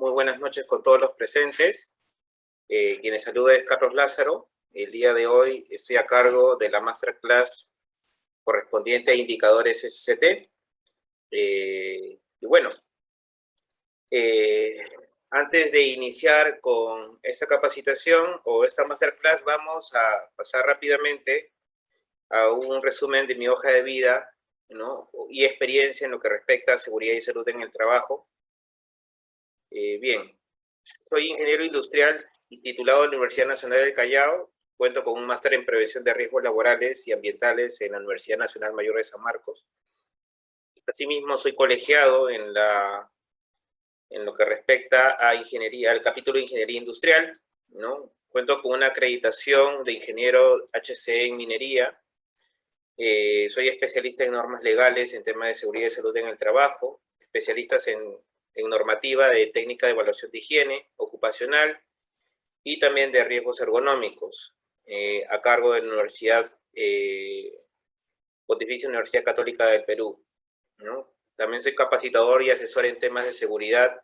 Muy buenas noches con todos los presentes. Quienes saluda es Carlos Lázaro. El día de hoy estoy a cargo de la Masterclass correspondiente a indicadores SCT. Y bueno, antes de iniciar con esta capacitación o esta Masterclass, vamos a pasar rápidamente a un resumen de mi hoja de vida, ¿no? Y experiencia en lo que respecta a seguridad y salud en el trabajo. Bien, soy ingeniero industrial y titulado en la Universidad Nacional del Callao. Cuento con un máster en prevención de riesgos laborales y ambientales en la Universidad Nacional Mayor de San Marcos. Asimismo, soy colegiado en lo que respecta a ingeniería, al capítulo de ingeniería industrial, ¿no? Cuento con una acreditación de ingeniero HCE en minería. Soy especialista en normas legales en temas de seguridad y salud en el trabajo, especialistas en normativa de técnica de evaluación de higiene ocupacional y también de riesgos ergonómicos, a cargo de la Universidad Pontificia Universidad Católica del Perú, ¿no? También soy capacitador y asesor en temas de seguridad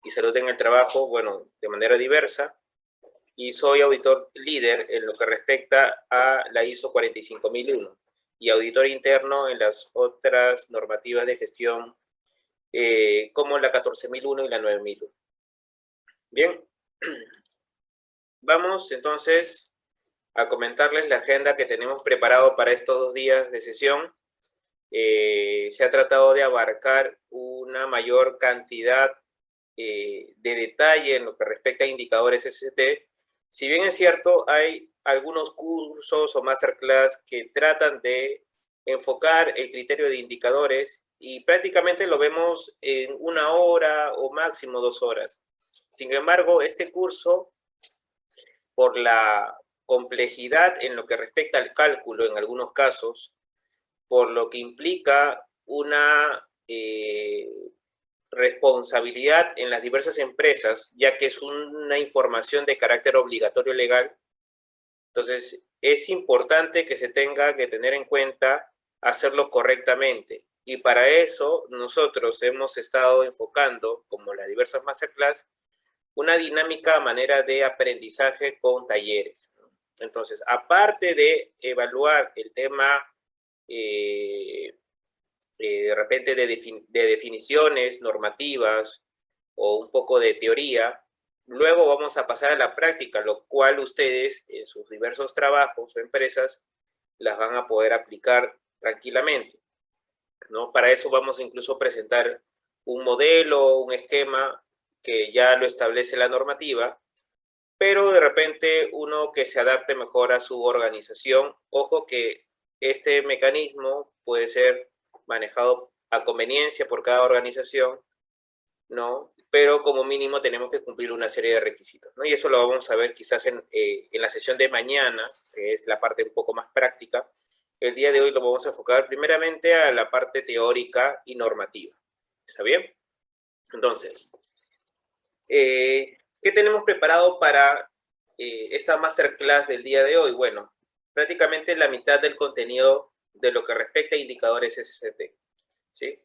y salud en el trabajo, bueno, de manera diversa, y soy auditor líder en lo que respecta a la ISO 45001 y auditor interno en las otras normativas de gestión como la 14001 y la 9001. Bien, vamos entonces a comentarles la agenda que tenemos preparado para estos 2 días de sesión. Se ha tratado de abarcar una mayor cantidad de detalle en lo que respecta a indicadores SCT. Si bien es cierto, hay algunos cursos o masterclass que tratan de enfocar el criterio de indicadores y prácticamente lo vemos en 1 hora o máximo 2 horas. Sin embargo, este curso, por la complejidad en lo que respecta al cálculo en algunos casos, por lo que implica una responsabilidad en las diversas empresas, ya que es una información de carácter obligatorio legal. Entonces, es importante que se tenga que tener en cuenta hacerlo correctamente. Y para eso, nosotros hemos estado enfocando, como las diversas masterclass, una dinámica manera de aprendizaje con talleres. Entonces, aparte de evaluar el tema de repente de definiciones normativas o un poco de teoría, luego vamos a pasar a la práctica, lo cual ustedes en sus diversos trabajos o empresas las van a poder aplicar tranquilamente, ¿no? Para eso vamos a incluso presentar un modelo, un esquema que ya lo establece la normativa, pero de repente uno que se adapte mejor a su organización. Ojo que este mecanismo puede ser manejado a conveniencia por cada organización, ¿no? Pero como mínimo tenemos que cumplir una serie de requisitos, ¿no? Y eso lo vamos a ver quizás en la sesión de mañana, que es la parte un poco más práctica. El día de hoy lo vamos a enfocar primeramente a la parte teórica y normativa. ¿Está bien? Entonces, ¿qué tenemos preparado para esta masterclass del día de hoy? Bueno, prácticamente la mitad del contenido de lo que respecta a indicadores SCT, ¿sí?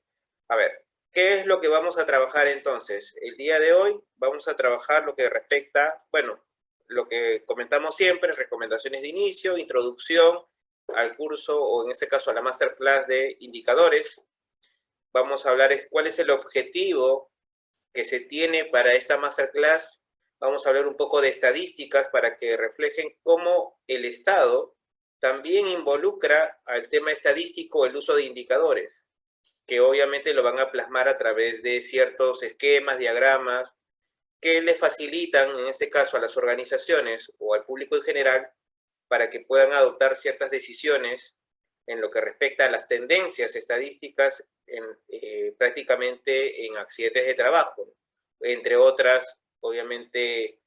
A ver, ¿qué es lo que vamos a trabajar entonces? El día de hoy vamos a trabajar lo que respecta, bueno, lo que comentamos siempre, recomendaciones de inicio, introducción al curso, o en este caso a la masterclass de indicadores. Vamos a hablar cuál es el objetivo que se tiene para esta masterclass. Vamos a hablar un poco de estadísticas para que reflejen cómo el Estado también involucra al tema estadístico el uso de indicadores, que obviamente lo van a plasmar a través de ciertos esquemas, diagramas, que le facilitan, en este caso, a las organizaciones o al público en general, para que puedan adoptar ciertas decisiones en lo que respecta a las tendencias estadísticas prácticamente en accidentes de trabajo, entre otras, obviamente,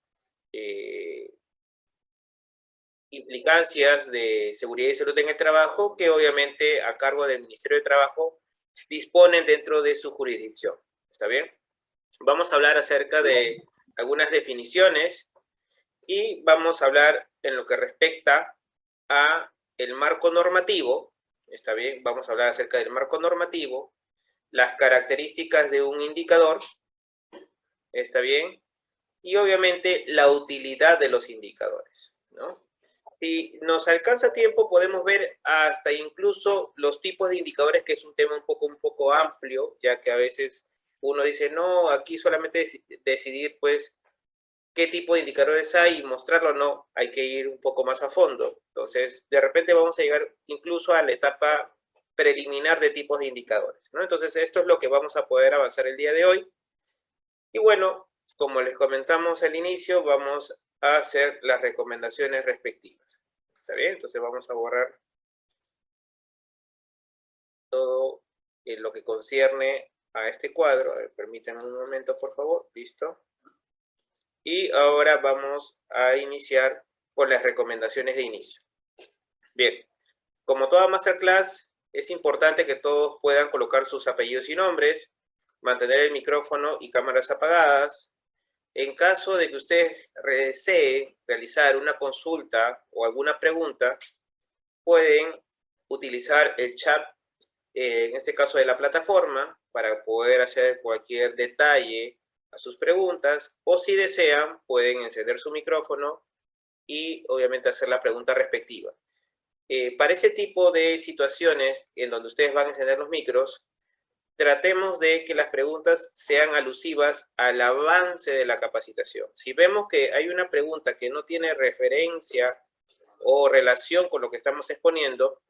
implicancias de seguridad y salud en el trabajo, que obviamente a cargo del Ministerio de Trabajo disponen dentro de su jurisdicción. ¿Está bien? Vamos a hablar acerca de algunas definiciones y vamos a hablar en lo que respecta a el marco normativo. ¿Está bien? Vamos a hablar acerca del marco normativo, las características de un indicador ¿Está bien? Y obviamente la utilidad de los indicadores, ¿no? Si nos alcanza tiempo, podemos ver hasta incluso los tipos de indicadores, que es un tema un poco amplio, ya que a veces uno dice, no, aquí solamente decidir, pues, qué tipo de indicadores hay y mostrarlo, no, hay que ir un poco más a fondo. Entonces, de repente vamos a llegar incluso a la etapa preliminar de tipos de indicadores, ¿no? Entonces, esto es lo que vamos a poder avanzar el día de hoy. Y bueno, como les comentamos al inicio, vamos a hacer las recomendaciones respectivas. ¿Está bien? Entonces vamos a borrar todo lo que concierne a este cuadro. A ver, permítanme un momento, por favor. Listo. Y ahora vamos a iniciar con las recomendaciones de inicio. Bien, como toda masterclass, es importante que todos puedan colocar sus apellidos y nombres, mantener el micrófono y cámaras apagadas. En caso de que usted desee realizar una consulta o alguna pregunta, pueden utilizar el chat, en este caso de la plataforma, para poder hacer cualquier detalle a sus preguntas, o si desean, pueden encender su micrófono y obviamente hacer la pregunta respectiva. Para ese tipo de situaciones en donde ustedes van a encender los micros, tratemos de que las preguntas sean alusivas al avance de la capacitación. Si vemos que hay una pregunta que no tiene referencia o relación con lo que estamos exponiendo,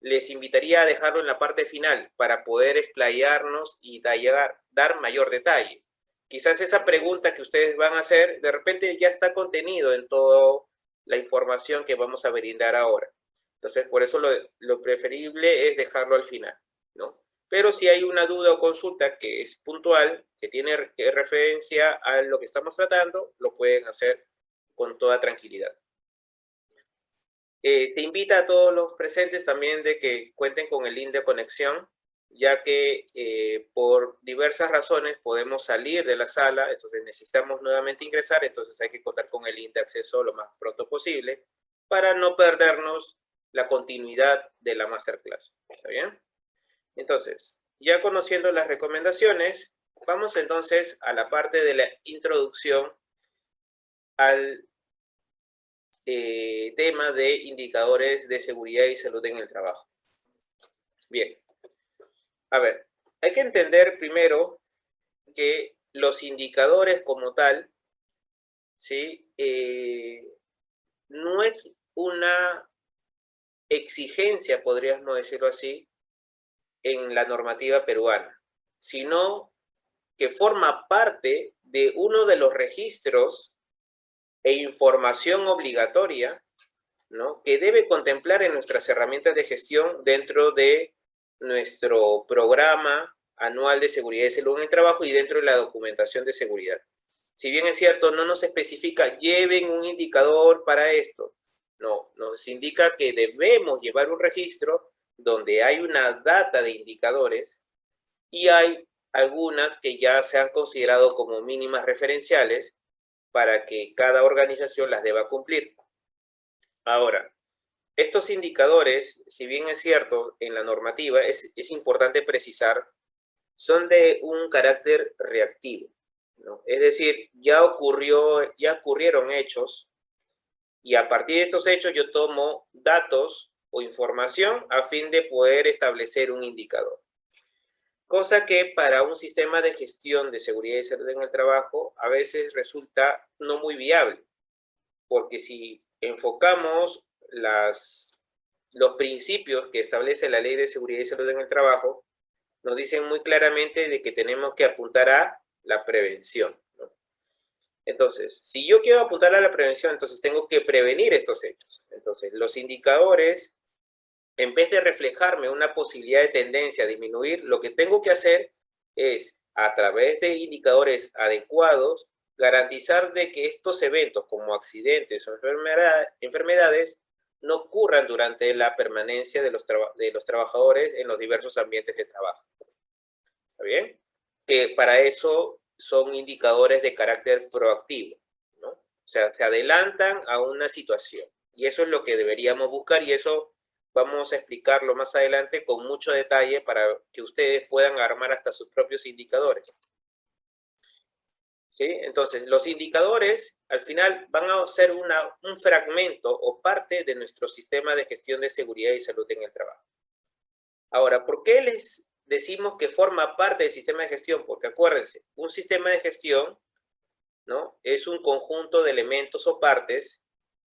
les invitaría a dejarlo en la parte final para poder explayarnos y dar mayor detalle. Quizás esa pregunta que ustedes van a hacer, de repente ya está contenido en toda la información que vamos a brindar ahora. Entonces, por eso lo preferible es dejarlo al final, ¿no? Pero si hay una duda o consulta que es puntual, que tiene referencia a lo que estamos tratando, lo pueden hacer con toda tranquilidad. Se invita a todos los presentes también de que cuenten con el link de conexión, ya que por diversas razones podemos salir de la sala, entonces necesitamos nuevamente ingresar, entonces hay que contar con el link de acceso lo más pronto posible para no perdernos la continuidad de la masterclass. ¿Está bien? Entonces, ya conociendo las recomendaciones, vamos entonces a la parte de la introducción al tema de indicadores de seguridad y salud en el trabajo. Bien, a ver, hay que entender primero que los indicadores como tal, ¿sí? No es una exigencia, podríamos decirlo así, en la normativa peruana, sino que forma parte de uno de los registros e información obligatoria, ¿no?, que debe contemplar en nuestras herramientas de gestión dentro de nuestro programa anual de seguridad y salud en el trabajo y dentro de la documentación de seguridad. Si bien es cierto, no nos especifica, lleven un indicador para esto. No, nos indica que debemos llevar un registro donde hay una data de indicadores y hay algunas que ya se han considerado como mínimas referenciales para que cada organización las deba cumplir. Ahora, estos indicadores, si bien es cierto, en la normativa es importante precisar, son de un carácter reactivo, ¿no? Es decir, ya ocurrieron hechos y a partir de estos hechos yo tomo datos o información a fin de poder establecer un indicador. Cosa que para un sistema de gestión de seguridad y salud en el trabajo a veces resulta no muy viable, porque si enfocamos los principios que establece la Ley de Seguridad y Salud en el Trabajo, nos dicen muy claramente de que tenemos que apuntar a la prevención, ¿no? Entonces, si yo quiero apuntar a la prevención, entonces tengo que prevenir estos hechos. Entonces, los indicadores, en vez de reflejarme una posibilidad de tendencia a disminuir, lo que tengo que hacer es, a través de indicadores adecuados, garantizar de que estos eventos como accidentes o enfermedades no ocurran durante la permanencia de los trabajadores en los diversos ambientes de trabajo. ¿Está bien? Para eso son indicadores de carácter proactivo, ¿no? O sea, se adelantan a una situación. Y eso es lo que deberíamos buscar y eso vamos a explicarlo más adelante con mucho detalle para que ustedes puedan armar hasta sus propios indicadores. ¿sí? Entonces, los indicadores al final van a ser un fragmento o parte de nuestro sistema de gestión de seguridad y salud en el trabajo. Ahora, ¿por qué les decimos que forma parte del sistema de gestión? Porque acuérdense, un sistema de gestión, ¿no?, es un conjunto de elementos o partes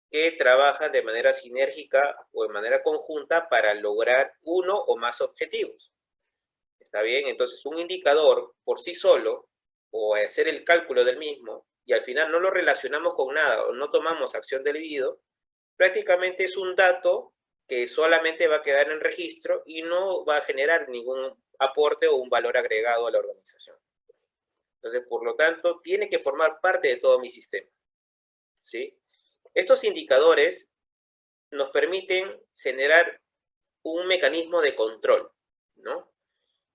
que trabajan de manera sinérgica o de manera conjunta para lograr uno o más objetivos. ¿Está bien? Entonces, un indicador por sí solo, o hacer el cálculo del mismo, y al final no lo relacionamos con nada o no tomamos acción debido, prácticamente es un dato que solamente va a quedar en registro y no va a generar ningún aporte o un valor agregado a la organización. Entonces, por lo tanto, tiene que formar parte de todo mi sistema, ¿sí? Estos indicadores nos permiten generar un mecanismo de control, ¿no?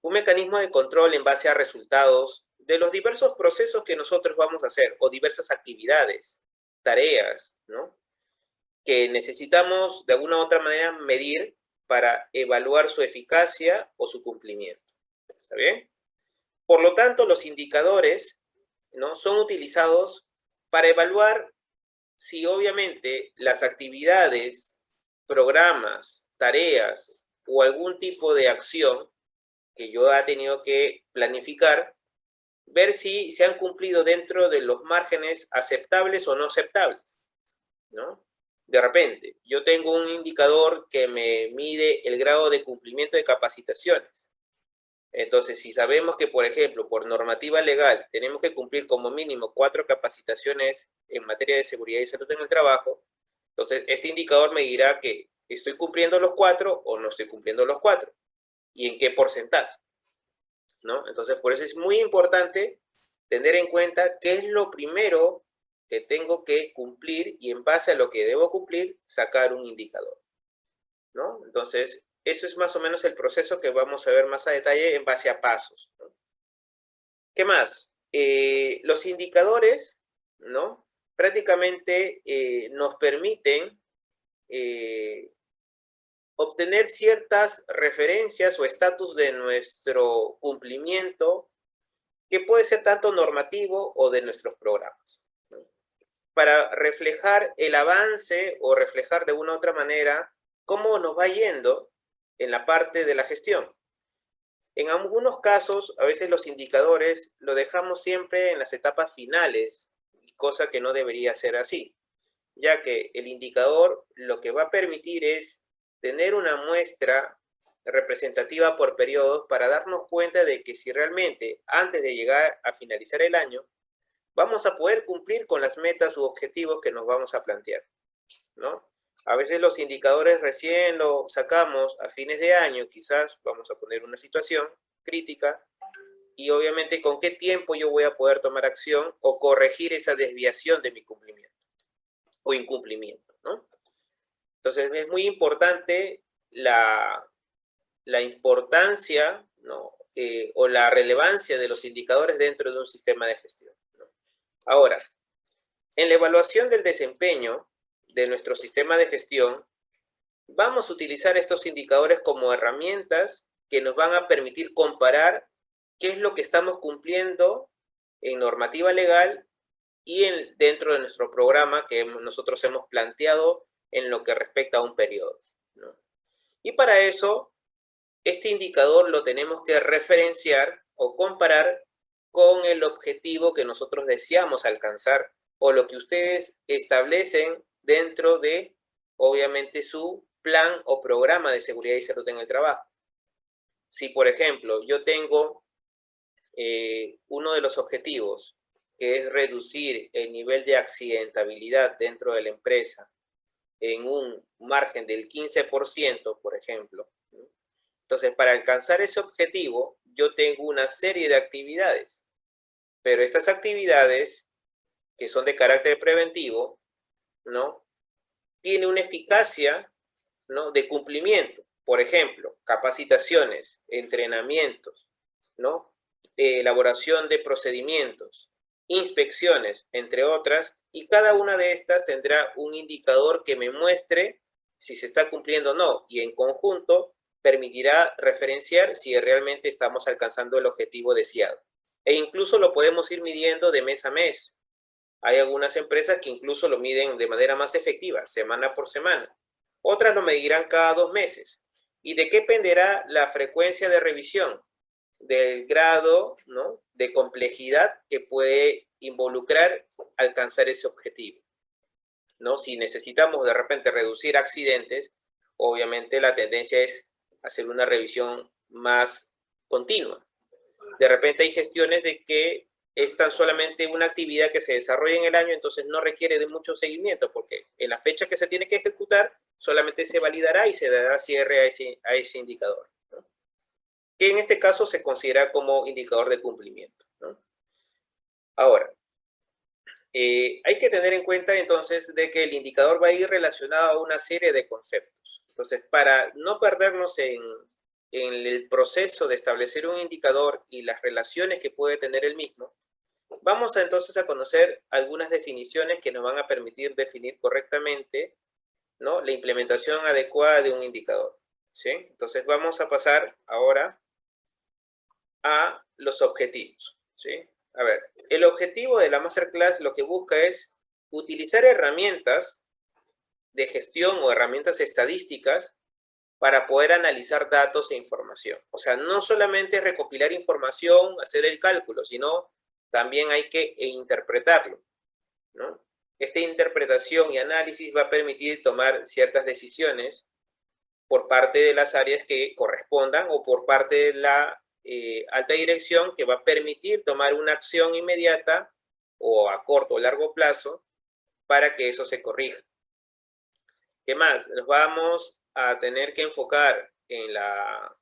Un mecanismo de control en base a resultados de los diversos procesos que nosotros vamos a hacer o diversas actividades, tareas, ¿no?, que necesitamos de alguna u otra manera medir para evaluar su eficacia o su cumplimiento. ¿Está bien? Por lo tanto, los indicadores, ¿no?, son utilizados para evaluar si obviamente las actividades, programas, tareas o algún tipo de acción que yo he tenido que planificar, ver si se han cumplido dentro de los márgenes aceptables o no aceptables, ¿no? De repente, yo tengo un indicador que me mide el grado de cumplimiento de capacitaciones. Entonces, si sabemos que, por ejemplo, por normativa legal, tenemos que cumplir como mínimo 4 capacitaciones en materia de seguridad y salud en el trabajo, entonces este indicador me dirá que estoy cumpliendo los 4 o no estoy cumpliendo los 4 y en qué porcentaje, ¿no? Entonces, por eso es muy importante tener en cuenta qué es lo primero que tengo que cumplir y en base a lo que debo cumplir, sacar un indicador, ¿no? Entonces, eso es más o menos el proceso que vamos a ver más a detalle en base a pasos, ¿no? ¿Qué más? Los indicadores, ¿no?, prácticamente nos permiten obtener ciertas referencias o estatus de nuestro cumplimiento, que puede ser tanto normativo o de nuestros programas, ¿no?, para reflejar el avance o reflejar de una u otra manera cómo nos va yendo en la parte de la gestión. En algunos casos, a veces los indicadores lo dejamos siempre en las etapas finales, cosa que no debería ser así, ya que el indicador lo que va a permitir es tener una muestra representativa por periodos para darnos cuenta de que si realmente antes de llegar a finalizar el año vamos a poder cumplir con las metas u objetivos que nos vamos a plantear, ¿no? A veces los indicadores recién los sacamos a fines de año, quizás vamos a poner una situación crítica y obviamente con qué tiempo yo voy a poder tomar acción o corregir esa desviación de mi cumplimiento o incumplimiento, ¿no? Entonces es muy importante la importancia, ¿no?, o la relevancia de los indicadores dentro de un sistema de gestión, ¿no? Ahora, en la evaluación del desempeño de nuestro sistema de gestión, vamos a utilizar estos indicadores como herramientas que nos van a permitir comparar qué es lo que estamos cumpliendo en normativa legal y dentro de nuestro programa que nosotros hemos planteado en lo que respecta a un periodo, ¿no? Y para eso, este indicador lo tenemos que referenciar o comparar con el objetivo que nosotros deseamos alcanzar o lo que ustedes establecen dentro de, obviamente, su plan o programa de seguridad y salud en el trabajo. Si, por ejemplo, yo tengo uno de los objetivos, que es reducir el nivel de accidentabilidad dentro de la empresa en un margen del 15%, por ejemplo, ¿no? Entonces, para alcanzar ese objetivo, yo tengo una serie de actividades, pero estas actividades, que son de carácter preventivo, ¿no?, tiene una eficacia, ¿no?, de cumplimiento. Por ejemplo, capacitaciones, entrenamientos, ¿no?, elaboración de procedimientos, inspecciones, entre otras, y cada una de estas tendrá un indicador que me muestre si se está cumpliendo o no, y en conjunto permitirá referenciar si realmente estamos alcanzando el objetivo deseado. E incluso lo podemos ir midiendo de mes a mes. Hay algunas empresas que incluso lo miden de manera más efectiva, semana por semana. Otras lo medirán cada 2 meses. ¿Y de qué dependerá la frecuencia de revisión? Del grado, ¿no?, de complejidad que puede involucrar alcanzar ese objetivo, ¿no? Si necesitamos de repente reducir accidentes, obviamente la tendencia es hacer una revisión más continua. De repente hay gestiones de que es tan solamente una actividad que se desarrolla en el año, entonces no requiere de mucho seguimiento, porque en la fecha que se tiene que ejecutar solamente se validará y se dará cierre a ese indicador, ¿no?, que en este caso se considera como indicador de cumplimiento, ¿no? Ahora, hay que tener en cuenta entonces de que el indicador va a ir relacionado a una serie de conceptos. Entonces, para no perdernos en el proceso de establecer un indicador y las relaciones que puede tener el mismo, vamos entonces a conocer algunas definiciones que nos van a permitir definir correctamente, ¿no?, la implementación adecuada de un indicador, ¿sí? Entonces vamos a pasar ahora a los objetivos, ¿sí? A ver, el objetivo de la Masterclass lo que busca es utilizar herramientas de gestión o herramientas estadísticas para poder analizar datos e información. O sea, no solamente recopilar información, hacer el cálculo, sino también hay que interpretarlo, ¿no? Esta interpretación y análisis va a permitir tomar ciertas decisiones por parte de las áreas que correspondan o por parte de la alta dirección, que va a permitir tomar una acción inmediata o a corto o largo plazo para que eso se corrija. ¿Qué más? Nos vamos a tener que enfocar en la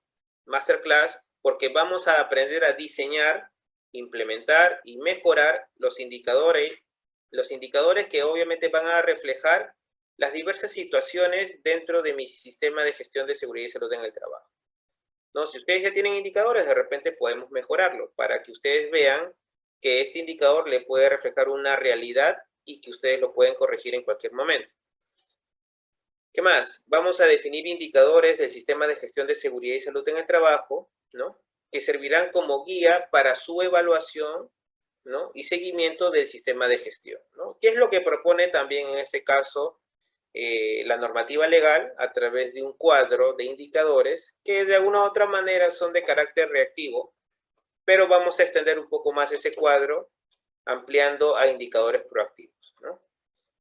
Masterclass porque vamos a aprender a diseñar, implementar y mejorar los indicadores que obviamente van a reflejar las diversas situaciones dentro de mi sistema de gestión de seguridad y salud en el trabajo, ¿no? Si ustedes ya tienen indicadores, de repente podemos mejorarlo para que ustedes vean que este indicador le puede reflejar una realidad y que ustedes lo pueden corregir en cualquier momento. ¿Qué más? Vamos a definir indicadores del sistema de gestión de seguridad y salud en el trabajo, ¿no?, que servirán como guía para su evaluación, ¿no?, y seguimiento del sistema de gestión, ¿no? ¿Qué es lo que propone también en este caso la normativa legal a través de un cuadro de indicadores que de alguna u otra manera son de carácter reactivo, pero vamos a extender un poco más ese cuadro ampliando a indicadores proactivos, ¿no?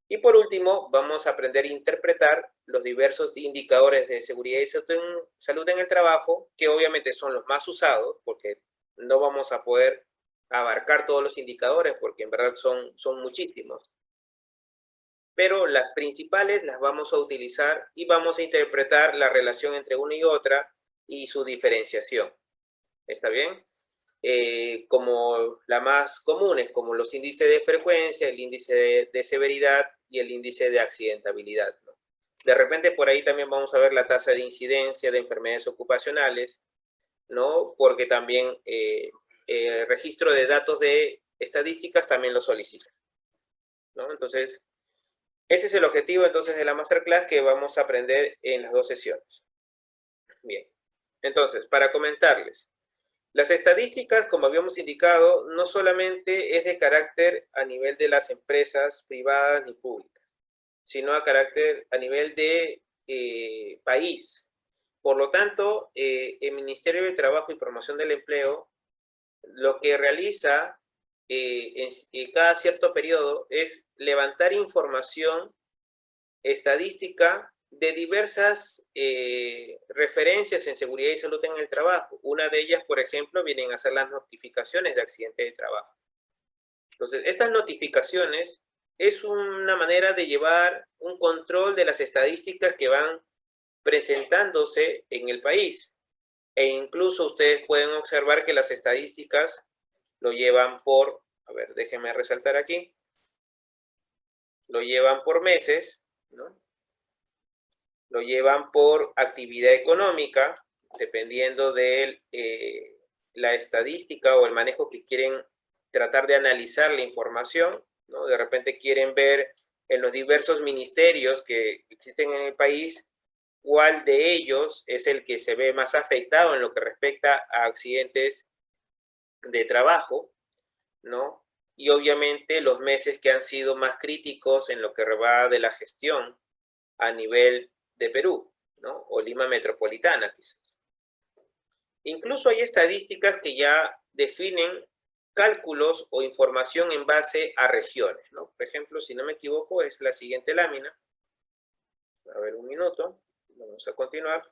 Y por último, vamos a aprender a interpretar los diversos indicadores de seguridad y salud en el trabajo, que obviamente son los más usados, porque no vamos a poder abarcar todos los indicadores, porque en verdad son muchísimos. Pero las principales las vamos a utilizar y vamos a interpretar la relación entre una y otra y su diferenciación. ¿Está bien? Como las más comunes, como los índices de frecuencia, el índice de severidad y el índice de accidentabilidad, ¿no? De repente por ahí también vamos a ver la tasa de incidencia de enfermedades ocupacionales, ¿no? Porque también registro de datos de estadísticas también lo solicita, ¿no? Entonces, ese es el objetivo entonces de la Masterclass que vamos a aprender en las 2 sesiones. Bien, entonces, para comentarles, las estadísticas, como habíamos indicado, no solamente es de carácter a nivel de las empresas privadas ni públicas, sino a nivel de país. Por lo tanto, el Ministerio de Trabajo y Promoción del Empleo lo que realiza en cada cierto periodo es levantar información estadística de diversas referencias en seguridad y salud en el trabajo. Una de ellas, por ejemplo, vienen a ser las notificaciones de accidente de trabajo. Entonces, estas notificaciones es una manera de llevar un control de las estadísticas que van presentándose en el país. E incluso ustedes pueden observar que las estadísticas lo llevan por, a ver, déjenme resaltar aquí, lo llevan por meses, ¿no? Lo llevan por actividad económica, dependiendo de la estadística o el manejo que quieren tratar de analizar la información, ¿no? De repente quieren ver en los diversos ministerios que existen en el país, cuál de ellos es el que se ve más afectado en lo que respecta a accidentes de trabajo, ¿no? Y obviamente los meses que han sido más críticos en lo que va de la gestión a nivel de Perú, ¿no? O Lima metropolitana, quizás. Incluso hay estadísticas que ya definen cálculos o información en base a regiones, ¿no? Por ejemplo, si no me equivoco, es la siguiente lámina. A ver, un minuto. Vamos a continuar.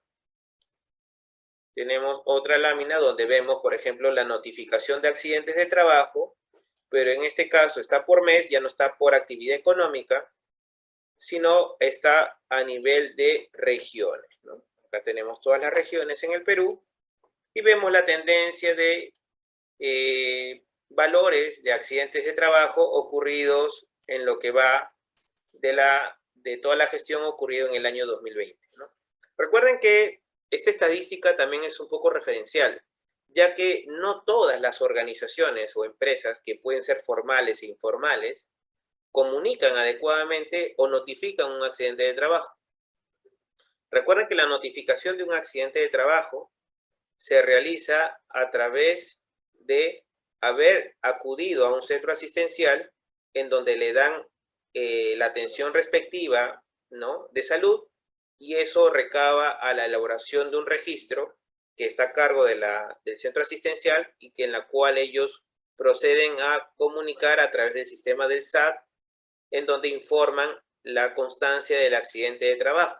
Tenemos otra lámina donde vemos, por ejemplo, la notificación de accidentes de trabajo, pero en este caso está por mes, ya no está por actividad económica, sino está a nivel de regiones, ¿no? Acá tenemos todas las regiones en el Perú y vemos la tendencia de valores de accidentes de trabajo ocurridos en lo que va de toda la gestión ocurrido en el año 2020, ¿no? Recuerden que esta estadística también es un poco referencial, ya que no todas las organizaciones o empresas que pueden ser formales e informales comunican adecuadamente o notifican un accidente de trabajo. Recuerden que la notificación de un accidente de trabajo se realiza a través de haber acudido a un centro asistencial en donde le dan la atención respectiva, ¿no?, de salud, y eso recaba a la elaboración de un registro que está a cargo del centro asistencial y que en la cual ellos proceden a comunicar a través del sistema del SAT, en donde informan la constancia del accidente de trabajo.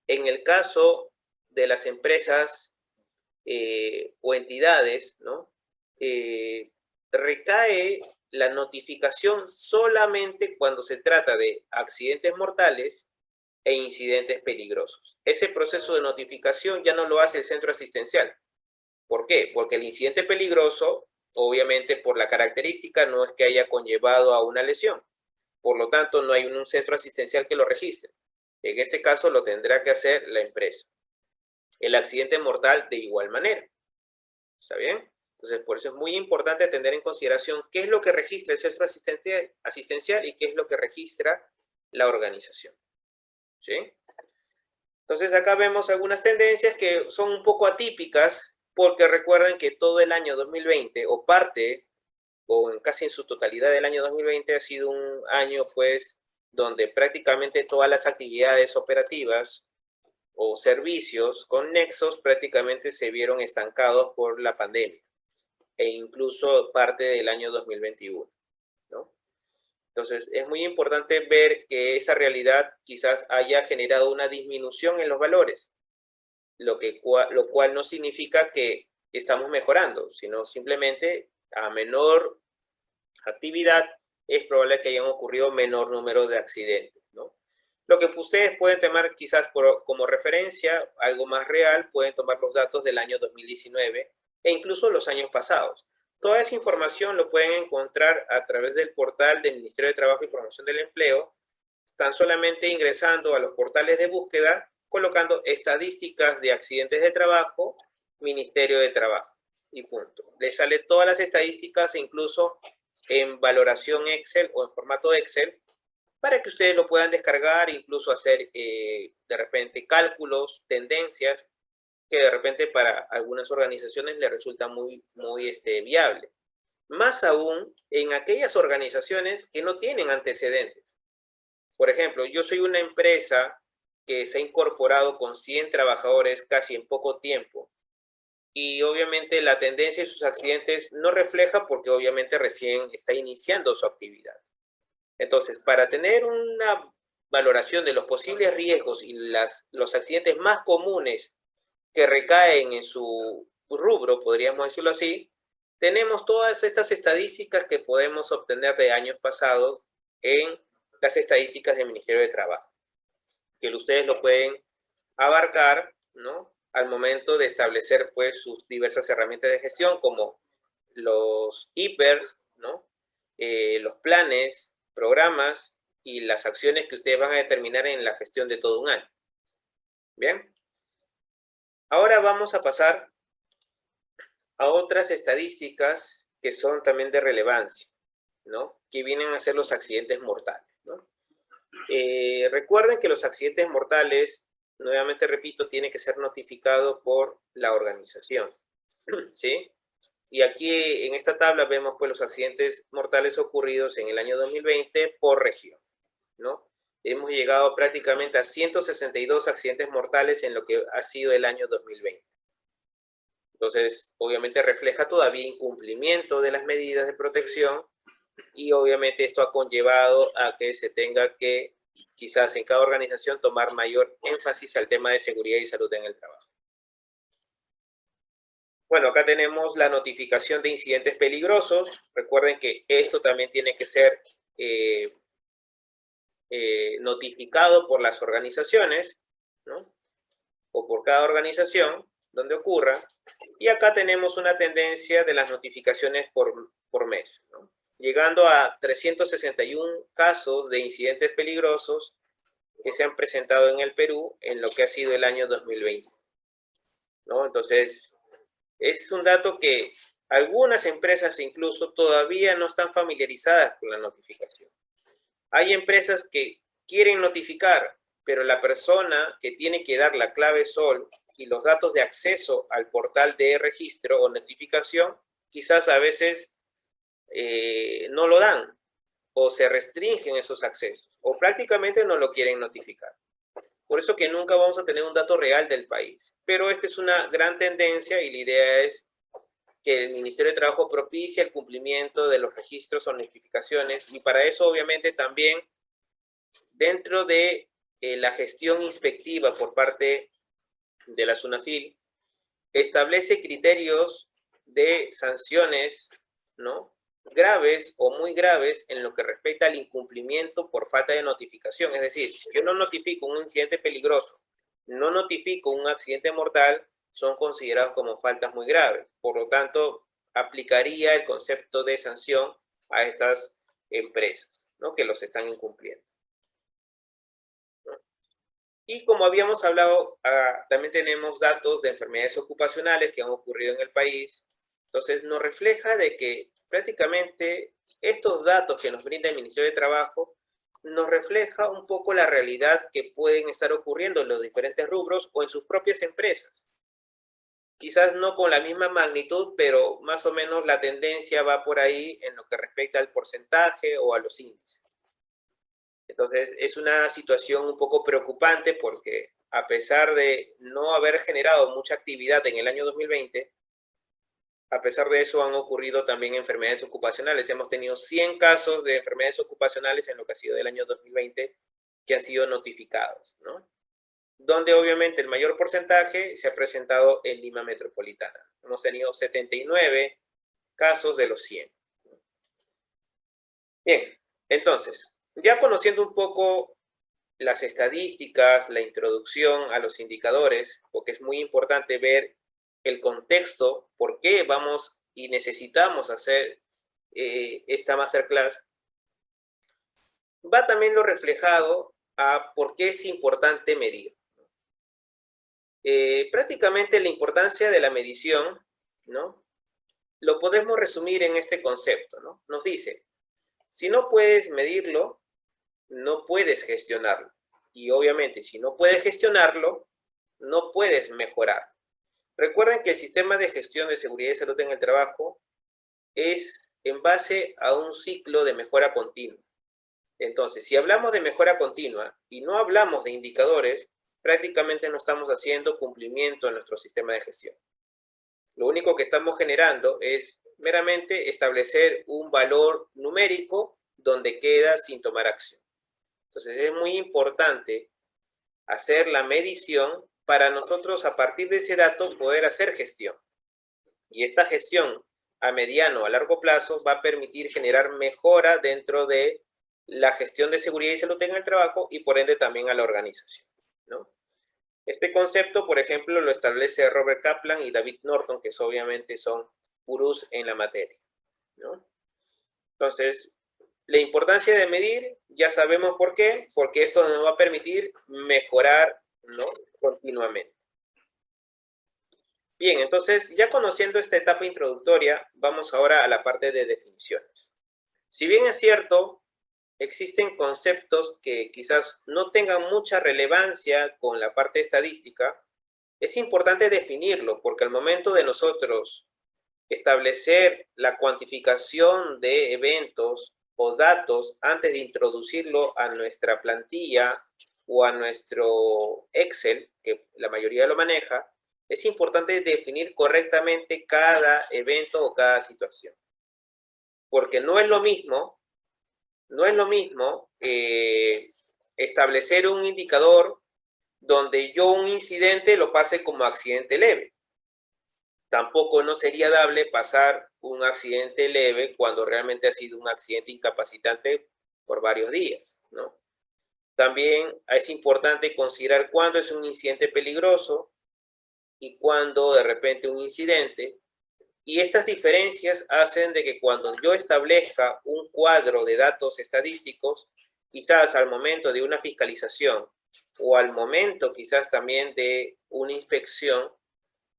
En el caso de las empresas o entidades, ¿no?, recae la notificación solamente cuando se trata de accidentes mortales e incidentes peligrosos. Ese proceso de notificación ya no lo hace el centro asistencial. ¿Por qué? Porque el incidente peligroso, obviamente por la característica, no es que haya conllevado a una lesión. Por lo tanto, no hay un centro asistencial que lo registre. En este caso lo tendrá que hacer la empresa. El accidente mortal de igual manera. ¿Está bien? Entonces, por eso es muy importante tener en consideración qué es lo que registra el centro asistencial y qué es lo que registra la organización. ¿Sí? Entonces, acá vemos algunas tendencias que son un poco atípicas, porque recuerden que todo el año 2020, o parte, o casi en su totalidad del año 2020, ha sido un año, pues, donde prácticamente todas las actividades operativas o servicios con nexos prácticamente se vieron estancados por la pandemia, e incluso parte del año 2021, ¿no? Entonces, es muy importante ver que esa realidad quizás haya generado una disminución en los valores, lo cual no significa que estamos mejorando, sino simplemente a menor actividad es probable que hayan ocurrido menor número de accidentes, ¿no? Lo que ustedes pueden tomar quizás como referencia, algo más real, pueden tomar los datos del año 2019 e incluso los años pasados. Toda esa información lo pueden encontrar a través del portal del Ministerio de Trabajo y Promoción del Empleo, tan solamente ingresando a los portales de búsqueda, colocando estadísticas de accidentes de trabajo, Ministerio de Trabajo, y punto. Les sale todas las estadísticas, incluso en valoración Excel o en formato Excel, para que ustedes lo puedan descargar, incluso hacer de repente cálculos, tendencias, que de repente para algunas organizaciones les resulta muy viable. Más aún en aquellas organizaciones que no tienen antecedentes. Por ejemplo, yo soy una empresa que se ha incorporado con 100 trabajadores casi en poco tiempo. Y obviamente la tendencia de sus accidentes no refleja porque obviamente recién está iniciando su actividad. Entonces, para tener una valoración de los posibles riesgos y los accidentes más comunes que recaen en su rubro, podríamos decirlo así, tenemos todas estas estadísticas que podemos obtener de años pasados en las estadísticas del Ministerio de Trabajo, que ustedes lo pueden abarcar, ¿no?, al momento de establecer, pues, sus diversas herramientas de gestión, como los IPERS, ¿no?, los planes, programas y las acciones que ustedes van a determinar en la gestión de todo un año. Bien. Ahora vamos a pasar a otras estadísticas que son también de relevancia, ¿no?, que vienen a ser los accidentes mortales, ¿no? Recuerden que los accidentes mortales, nuevamente repito, tiene que ser notificado por la organización, ¿sí? Y aquí en esta tabla vemos pues los accidentes mortales ocurridos en el año 2020 por región, ¿no? Hemos llegado prácticamente a 162 accidentes mortales en lo que ha sido el año 2020. Entonces, obviamente refleja todavía incumplimiento de las medidas de protección y obviamente esto ha conllevado a que se tenga que, quizás en cada organización, tomar mayor énfasis al tema de seguridad y salud en el trabajo. Bueno, acá tenemos la notificación de incidentes peligrosos. Recuerden que esto también tiene que ser notificado por las organizaciones, ¿no? O por cada organización donde ocurra. Y acá tenemos una tendencia de las notificaciones por mes, ¿no? Llegando a 361 casos de incidentes peligrosos que se han presentado en el Perú en lo que ha sido el año 2020, ¿no? Entonces, es un dato que algunas empresas incluso todavía no están familiarizadas con la notificación. Hay empresas que quieren notificar, pero la persona que tiene que dar la clave SOL y los datos de acceso al portal de registro o notificación, quizás a veces no lo dan o se restringen esos accesos o prácticamente no lo quieren notificar. Por eso que nunca vamos a tener un dato real del país. Pero esta es una gran tendencia y la idea es que el Ministerio de Trabajo propicie el cumplimiento de los registros o notificaciones y para eso obviamente también dentro de la gestión inspectiva por parte de la SUNAFIL establece criterios de sanciones, ¿no?, graves o muy graves en lo que respecta al incumplimiento por falta de notificación. Es decir, si yo no notifico un incidente peligroso, no notifico un accidente mortal, son considerados como faltas muy graves. Por lo tanto, aplicaría el concepto de sanción a estas empresas, ¿no?, que los están incumpliendo. Y como habíamos hablado, también tenemos datos de enfermedades ocupacionales que han ocurrido en el país. Entonces, nos refleja de que prácticamente estos datos que nos brinda el Ministerio de Trabajo nos refleja un poco la realidad que pueden estar ocurriendo en los diferentes rubros o en sus propias empresas. Quizás no con la misma magnitud, pero más o menos la tendencia va por ahí en lo que respecta al porcentaje o a los índices. Entonces, es una situación un poco preocupante porque a pesar de no haber generado mucha actividad en el año 2020, a pesar de eso han ocurrido también enfermedades ocupacionales. Hemos tenido 100 casos de enfermedades ocupacionales en lo que ha sido del año 2020 que han sido notificados, ¿no? Donde obviamente el mayor porcentaje se ha presentado en Lima Metropolitana. Hemos tenido 79 casos de los 100. Bien, entonces, ya conociendo un poco las estadísticas, la introducción a los indicadores, porque es muy importante ver el contexto, por qué vamos y necesitamos hacer esta masterclass, va también lo reflejado a por qué es importante medir. Prácticamente la importancia de la medición, ¿no?, lo podemos resumir en este concepto, ¿no? Nos dice, si no puedes medirlo, no puedes gestionarlo. Y obviamente, si no puedes gestionarlo, no puedes mejorar. Recuerden que el sistema de gestión de seguridad y salud en el trabajo es en base a un ciclo de mejora continua. Entonces, si hablamos de mejora continua y no hablamos de indicadores, prácticamente no estamos haciendo cumplimiento en nuestro sistema de gestión. Lo único que estamos generando es meramente establecer un valor numérico donde queda sin tomar acción. Entonces, es muy importante hacer la medición para nosotros, a partir de ese dato, poder hacer gestión. Y esta gestión a mediano o a largo plazo va a permitir generar mejora dentro de la gestión de seguridad y salud en el trabajo y por ende también a la organización, ¿no? Este concepto, por ejemplo, lo establece Robert Kaplan y David Norton, que obviamente son gurús en la materia, ¿no? Entonces, la importancia de medir, ya sabemos por qué, porque esto nos va a permitir mejorar, ¿no?, continuamente. Bien, entonces, ya conociendo esta etapa introductoria, vamos ahora a la parte de definiciones. Si bien es cierto, existen conceptos que quizás no tengan mucha relevancia con la parte estadística, es importante definirlo, porque al momento de nosotros establecer la cuantificación de eventos o datos antes de introducirlo a nuestra plantilla o a nuestro Excel, que la mayoría lo maneja, es importante definir correctamente cada evento o cada situación. Porque no es lo mismo establecer un indicador donde yo un incidente lo pase como accidente leve. Tampoco no sería dable pasar un accidente leve cuando realmente ha sido un accidente incapacitante por varios días, ¿no? También es importante considerar cuándo es un incidente peligroso y cuándo de repente un incidente. Y estas diferencias hacen de que cuando yo establezca un cuadro de datos estadísticos, quizás al momento de una fiscalización o al momento quizás también de una inspección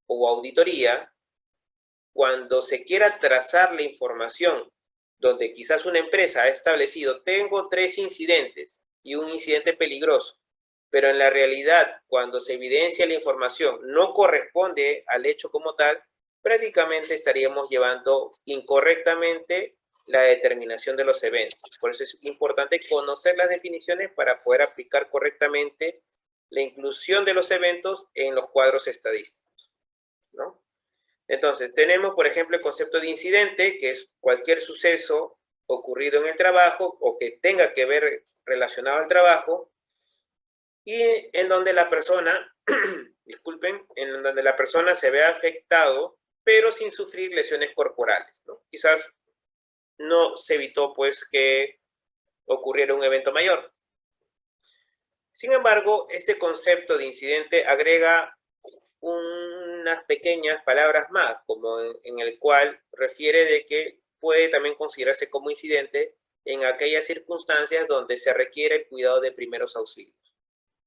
o auditoría, cuando se quiera trazar la información, donde quizás una empresa ha establecido, tengo 3 incidentes y un incidente peligroso, pero en la realidad, cuando se evidencia la información, no corresponde al hecho como tal, prácticamente estaríamos llevando incorrectamente la determinación de los eventos. Por eso es importante conocer las definiciones para poder aplicar correctamente la inclusión de los eventos en los cuadros estadísticos, ¿no? Entonces, tenemos, por ejemplo, el concepto de incidente, que es cualquier suceso ocurrido en el trabajo o que tenga que ver relacionado al trabajo, y en donde la persona, disculpen, en donde la persona se ve afectado, pero sin sufrir lesiones corporales, ¿no? Quizás no se evitó, pues, que ocurriera un evento mayor. Sin embargo, este concepto de incidente agrega unas pequeñas palabras más, como en el cual refiere de que puede también considerarse como incidente en aquellas circunstancias donde se requiere el cuidado de primeros auxilios.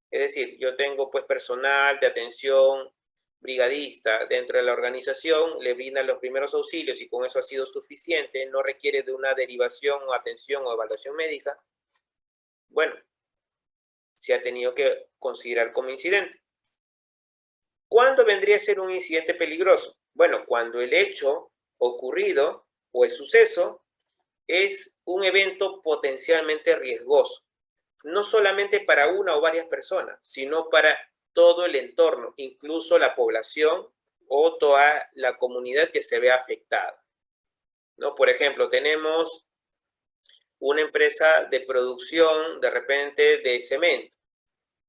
Es decir, yo tengo pues personal de atención brigadista dentro de la organización, le brindan los primeros auxilios y con eso ha sido suficiente, no requiere de una derivación o atención o evaluación médica. Bueno, se ha tenido que considerar como incidente. ¿Cuándo vendría a ser un incidente peligroso? Bueno, cuando el hecho ocurrido o el suceso es un evento potencialmente riesgoso, no solamente para una o varias personas, sino para todo el entorno, incluso la población o toda la comunidad que se ve afectada, ¿no? Por ejemplo, tenemos una empresa de producción de repente de cemento.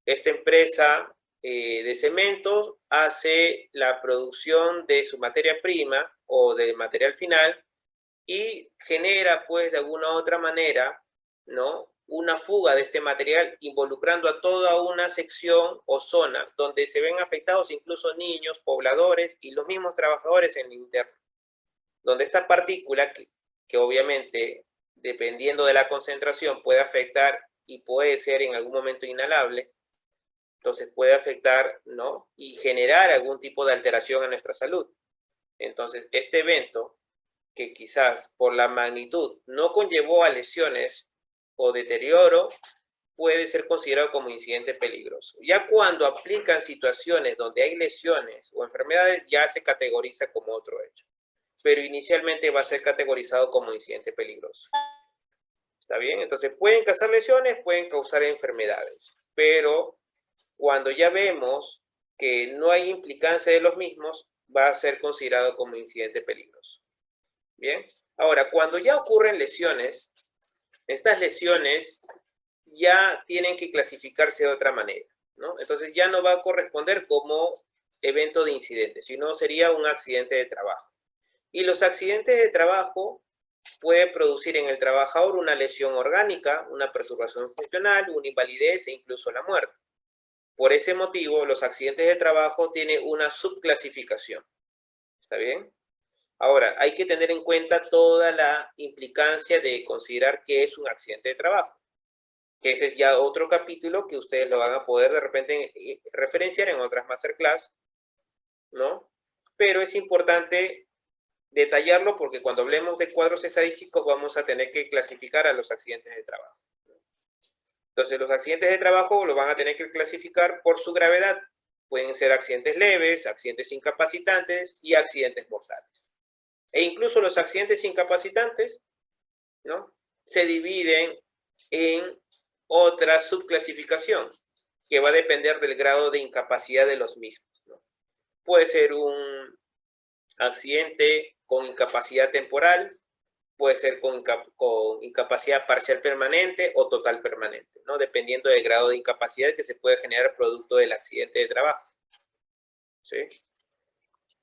Esta empresa de cemento hace la producción de su materia prima o de material final y genera pues de alguna u otra manera, ¿no?, una fuga de este material involucrando a toda una sección o zona donde se ven afectados incluso niños, pobladores y los mismos trabajadores en el interno, donde esta partícula que obviamente dependiendo de la concentración puede afectar y puede ser en algún momento inhalable, entonces puede afectar, ¿no?, y generar algún tipo de alteración a nuestra salud. Entonces, este evento, que quizás por la magnitud no conllevó a lesiones o deterioro, puede ser considerado como incidente peligroso. Ya cuando aplican situaciones donde hay lesiones o enfermedades, ya se categoriza como otro hecho. Pero inicialmente va a ser categorizado como incidente peligroso. ¿Está bien? Entonces, pueden causar lesiones, pueden causar enfermedades, pero cuando ya vemos que no hay implicancia de los mismos, va a ser considerado como incidente peligroso. Bien, ahora, cuando ya ocurren lesiones, estas lesiones ya tienen que clasificarse de otra manera, ¿no? Entonces ya no va a corresponder como evento de incidente, sino sería un accidente de trabajo. Y los accidentes de trabajo pueden producir en el trabajador una lesión orgánica, una perturbación funcional, una invalidez e incluso la muerte. Por ese motivo, los accidentes de trabajo tienen una subclasificación. ¿Está bien? Ahora, hay que tener en cuenta toda la implicancia de considerar qué es un accidente de trabajo. Ese es ya otro capítulo que ustedes lo van a poder de repente referenciar en otras masterclass, ¿no? Pero es importante detallarlo porque cuando hablemos de cuadros estadísticos vamos a tener que clasificar a los accidentes de trabajo. Entonces, los accidentes de trabajo los van a tener que clasificar por su gravedad. Pueden ser accidentes leves, accidentes incapacitantes y accidentes mortales. E incluso los accidentes incapacitantes, ¿no?, se dividen en otra subclasificación que va a depender del grado de incapacidad de los mismos, ¿no? Puede ser un accidente con incapacidad temporal, puede ser con incapacidad parcial permanente o total permanente, ¿no?, dependiendo del grado de incapacidad que se puede generar producto del accidente de trabajo, ¿sí?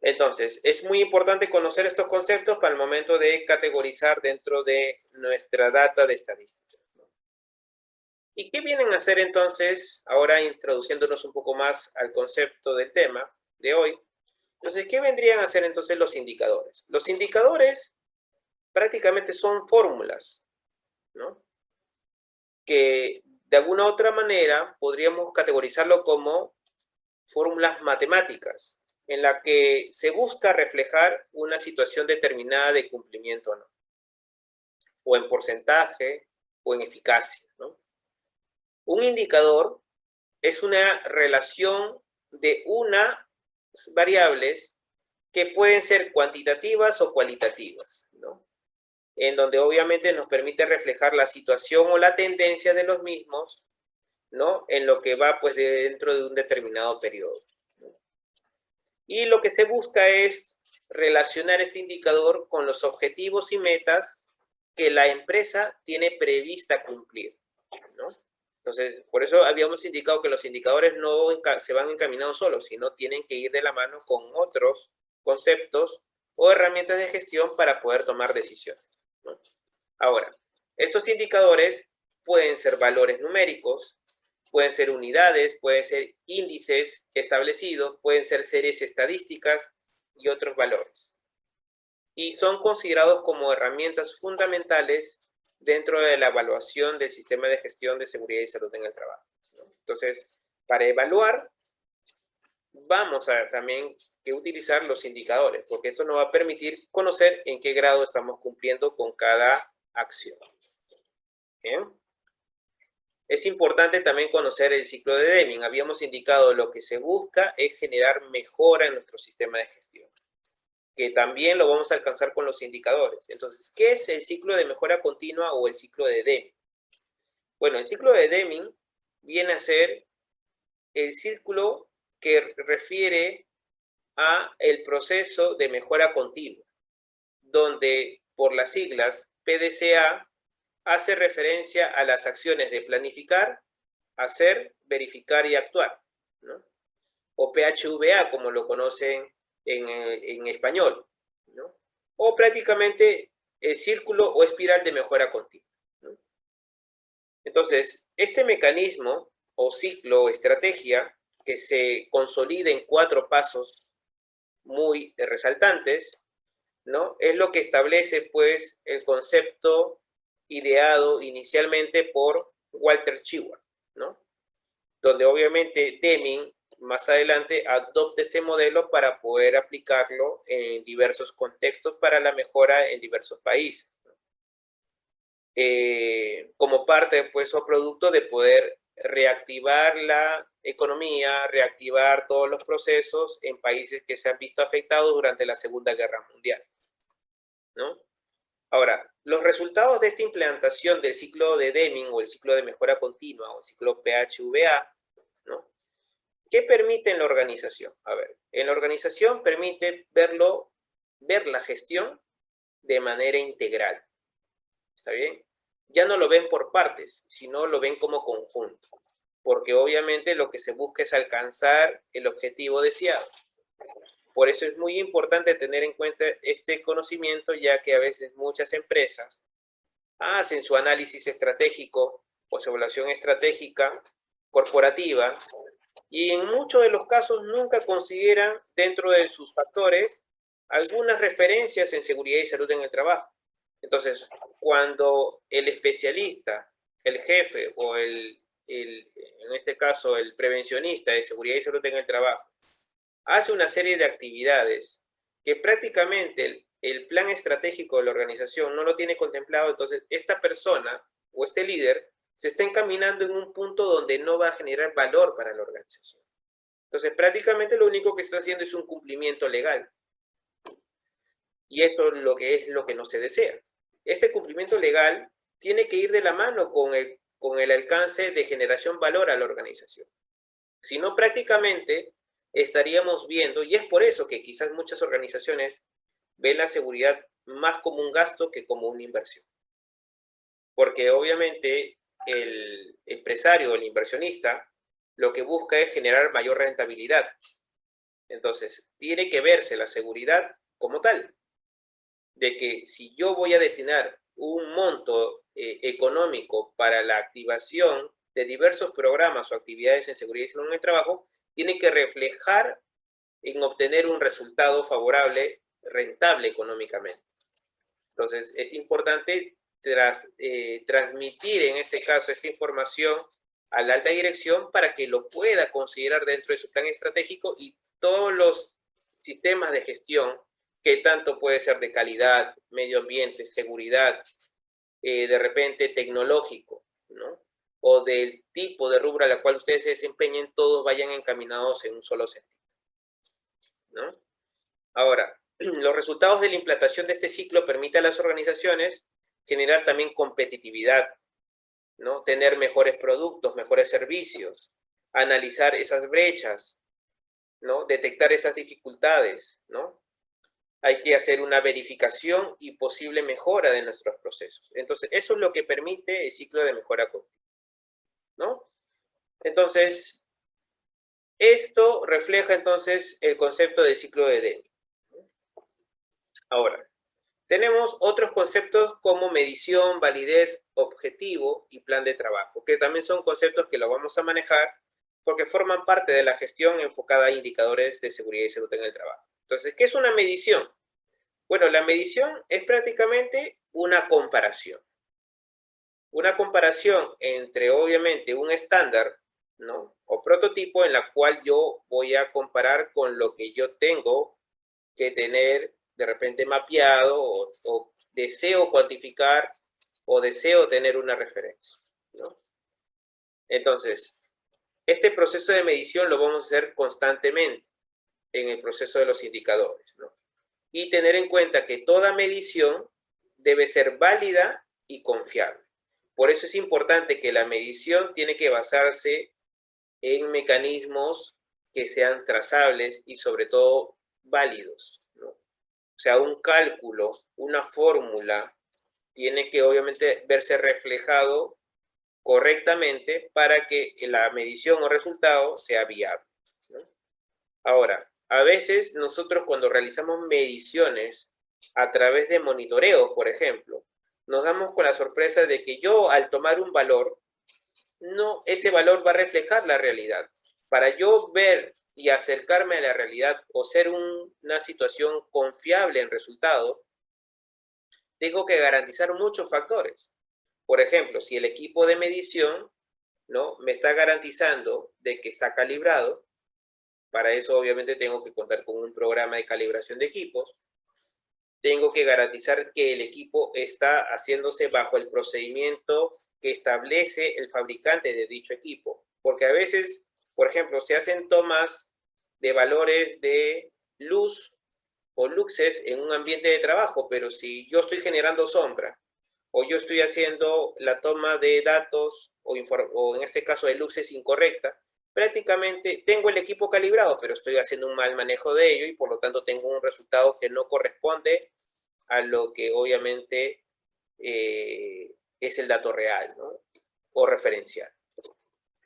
Entonces, es muy importante conocer estos conceptos para el momento de categorizar dentro de nuestra data de estadística. ¿Y qué vienen a hacer entonces, ahora introduciéndonos un poco más al concepto del tema de hoy? Entonces, ¿qué vendrían a hacer entonces los indicadores? Los indicadores prácticamente son fórmulas, ¿no?, que de alguna u otra manera podríamos categorizarlo como fórmulas matemáticas, en la que se busca reflejar una situación determinada de cumplimiento o no, o en porcentaje, o en eficacia, ¿no? Un indicador es una relación de unas variables que pueden ser cuantitativas o cualitativas, ¿no?, en donde obviamente nos permite reflejar la situación o la tendencia de los mismos, ¿no?, en lo que va pues dentro de un determinado periodo, ¿no? Y lo que se busca es relacionar este indicador con los objetivos y metas que la empresa tiene prevista cumplir, ¿no? Entonces, por eso habíamos indicado que los indicadores no se van encaminados solos, sino tienen que ir de la mano con otros conceptos o herramientas de gestión para poder tomar decisiones, ¿no? Ahora, estos indicadores pueden ser valores numéricos, pueden ser unidades, pueden ser índices establecidos, pueden ser series estadísticas y otros valores. Y son considerados como herramientas fundamentales dentro de la evaluación del sistema de gestión de seguridad y salud en el trabajo, ¿no? Entonces, para evaluar, vamos a también que utilizar los indicadores, porque esto nos va a permitir conocer en qué grado estamos cumpliendo con cada acción. ¿Bien? Es importante también conocer el ciclo de Deming. Habíamos indicado lo que se busca es generar mejora en nuestro sistema de gestión, que también lo vamos a alcanzar con los indicadores. Entonces, ¿qué es el ciclo de mejora continua o el ciclo de Deming? Bueno, el ciclo de Deming viene a ser el círculo que refiere a el proceso de mejora continua, donde por las siglas PDCA hace referencia a las acciones de planificar, hacer, verificar y actuar, ¿no?, o PHVA, como lo conocen en español, ¿no?, o prácticamente el círculo o espiral de mejora continua, ¿no? Entonces, este mecanismo o ciclo o estrategia que se consolida en 4 pasos muy resaltantes, ¿no?, es lo que establece pues el concepto ideado inicialmente por Walter Shewhart, ¿no?, donde obviamente Deming más adelante adopta este modelo para poder aplicarlo en diversos contextos para la mejora en diversos países, ¿no?, como parte pues o producto de poder reactivar la economía, reactivar todos los procesos en países que se han visto afectados durante la Segunda Guerra Mundial, ¿no? Ahora, los resultados de esta implementación del ciclo de Deming o el ciclo de mejora continua o el ciclo PHVA, ¿no?, ¿qué permite en la organización? A ver, en la organización permite ver la gestión de manera integral, ¿está bien? Ya no lo ven por partes, sino lo ven como conjunto, porque obviamente lo que se busca es alcanzar el objetivo deseado. Por eso es muy importante tener en cuenta este conocimiento, ya que a veces muchas empresas hacen su análisis estratégico o su evaluación estratégica corporativa y en muchos de los casos nunca consideran dentro de sus factores algunas referencias en seguridad y salud en el trabajo. Entonces, cuando el especialista, el jefe o en este caso el prevencionista de seguridad y salud en el trabajo, hace una serie de actividades que prácticamente el plan estratégico de la organización no lo tiene contemplado, entonces esta persona o este líder se está encaminando en un punto donde no va a generar valor para la organización. Entonces prácticamente lo único que está haciendo es un cumplimiento legal. Y eso es lo que no se desea. Ese cumplimiento legal tiene que ir de la mano con el alcance de generación de valor a la organización. Si no, prácticamente estaríamos viendo, y es por eso que quizás muchas organizaciones ven la seguridad más como un gasto que como una inversión. Porque obviamente el empresario, el inversionista, lo que busca es generar mayor rentabilidad. Entonces, tiene que verse la seguridad como tal, de que si yo voy a destinar un monto económico para la activación de diversos programas o actividades en seguridad y salud en el trabajo, tiene que reflejar en obtener un resultado favorable, rentable económicamente. Entonces, es importante transmitir en este caso esta información a la alta dirección para que lo pueda considerar dentro de su plan estratégico y todos los sistemas de gestión, que tanto puede ser de calidad, medio ambiente, seguridad, de repente tecnológico, ¿no? O del tipo de rubro a la cual ustedes se desempeñen, todos vayan encaminados en un solo sentido, ¿no? Ahora, los resultados de la implantación de este ciclo permiten a las organizaciones generar también competitividad, ¿no? Tener mejores productos, mejores servicios, analizar esas brechas, ¿no? Detectar esas dificultades, ¿no? Hay que hacer una verificación y posible mejora de nuestros procesos. Entonces, eso es lo que permite el ciclo de mejora continua, ¿no? Entonces, esto refleja entonces el concepto de ciclo de Deming. Ahora, tenemos otros conceptos como medición, validez, objetivo y plan de trabajo, que también son conceptos que lo vamos a manejar porque forman parte de la gestión enfocada a indicadores de seguridad y salud en el trabajo. Entonces, ¿qué es una medición? Bueno, la medición es prácticamente una comparación. Una comparación entre, obviamente, un estándar, ¿no? O prototipo en la cual yo voy a comparar con lo que yo tengo que tener de repente mapeado o deseo cuantificar o deseo tener una referencia, ¿no? Entonces, este proceso de medición lo vamos a hacer constantemente en el proceso de los indicadores, ¿no? Y tener en cuenta que toda medición debe ser válida y confiable. Por eso es importante que la medición tiene que basarse en mecanismos que sean trazables y sobre todo válidos, ¿no? O sea, un cálculo, una fórmula, tiene que obviamente verse reflejado correctamente para que la medición o resultado sea viable, ¿no? Ahora, a veces nosotros cuando realizamos mediciones a través de monitoreo, por ejemplo, nos damos con la sorpresa de que yo al tomar un valor, no, ese valor va a reflejar la realidad. Para yo ver y acercarme a la realidad o ser una situación confiable en resultado, tengo que garantizar muchos factores. Por ejemplo, si el equipo de medición, ¿no?, me está garantizando de que está calibrado, para eso obviamente tengo que contar con un programa de calibración de equipos, tengo que garantizar que el equipo está haciéndose bajo el procedimiento que establece el fabricante de dicho equipo. Porque a veces, por ejemplo, se hacen tomas de valores de luz o luxes en un ambiente de trabajo, pero si yo estoy generando sombra o yo estoy haciendo la toma de datos o en este caso de luxes incorrecta, prácticamente tengo el equipo calibrado, pero estoy haciendo un mal manejo de ello y por lo tanto tengo un resultado que no corresponde a lo que obviamente es el dato real, ¿no?, o referencial.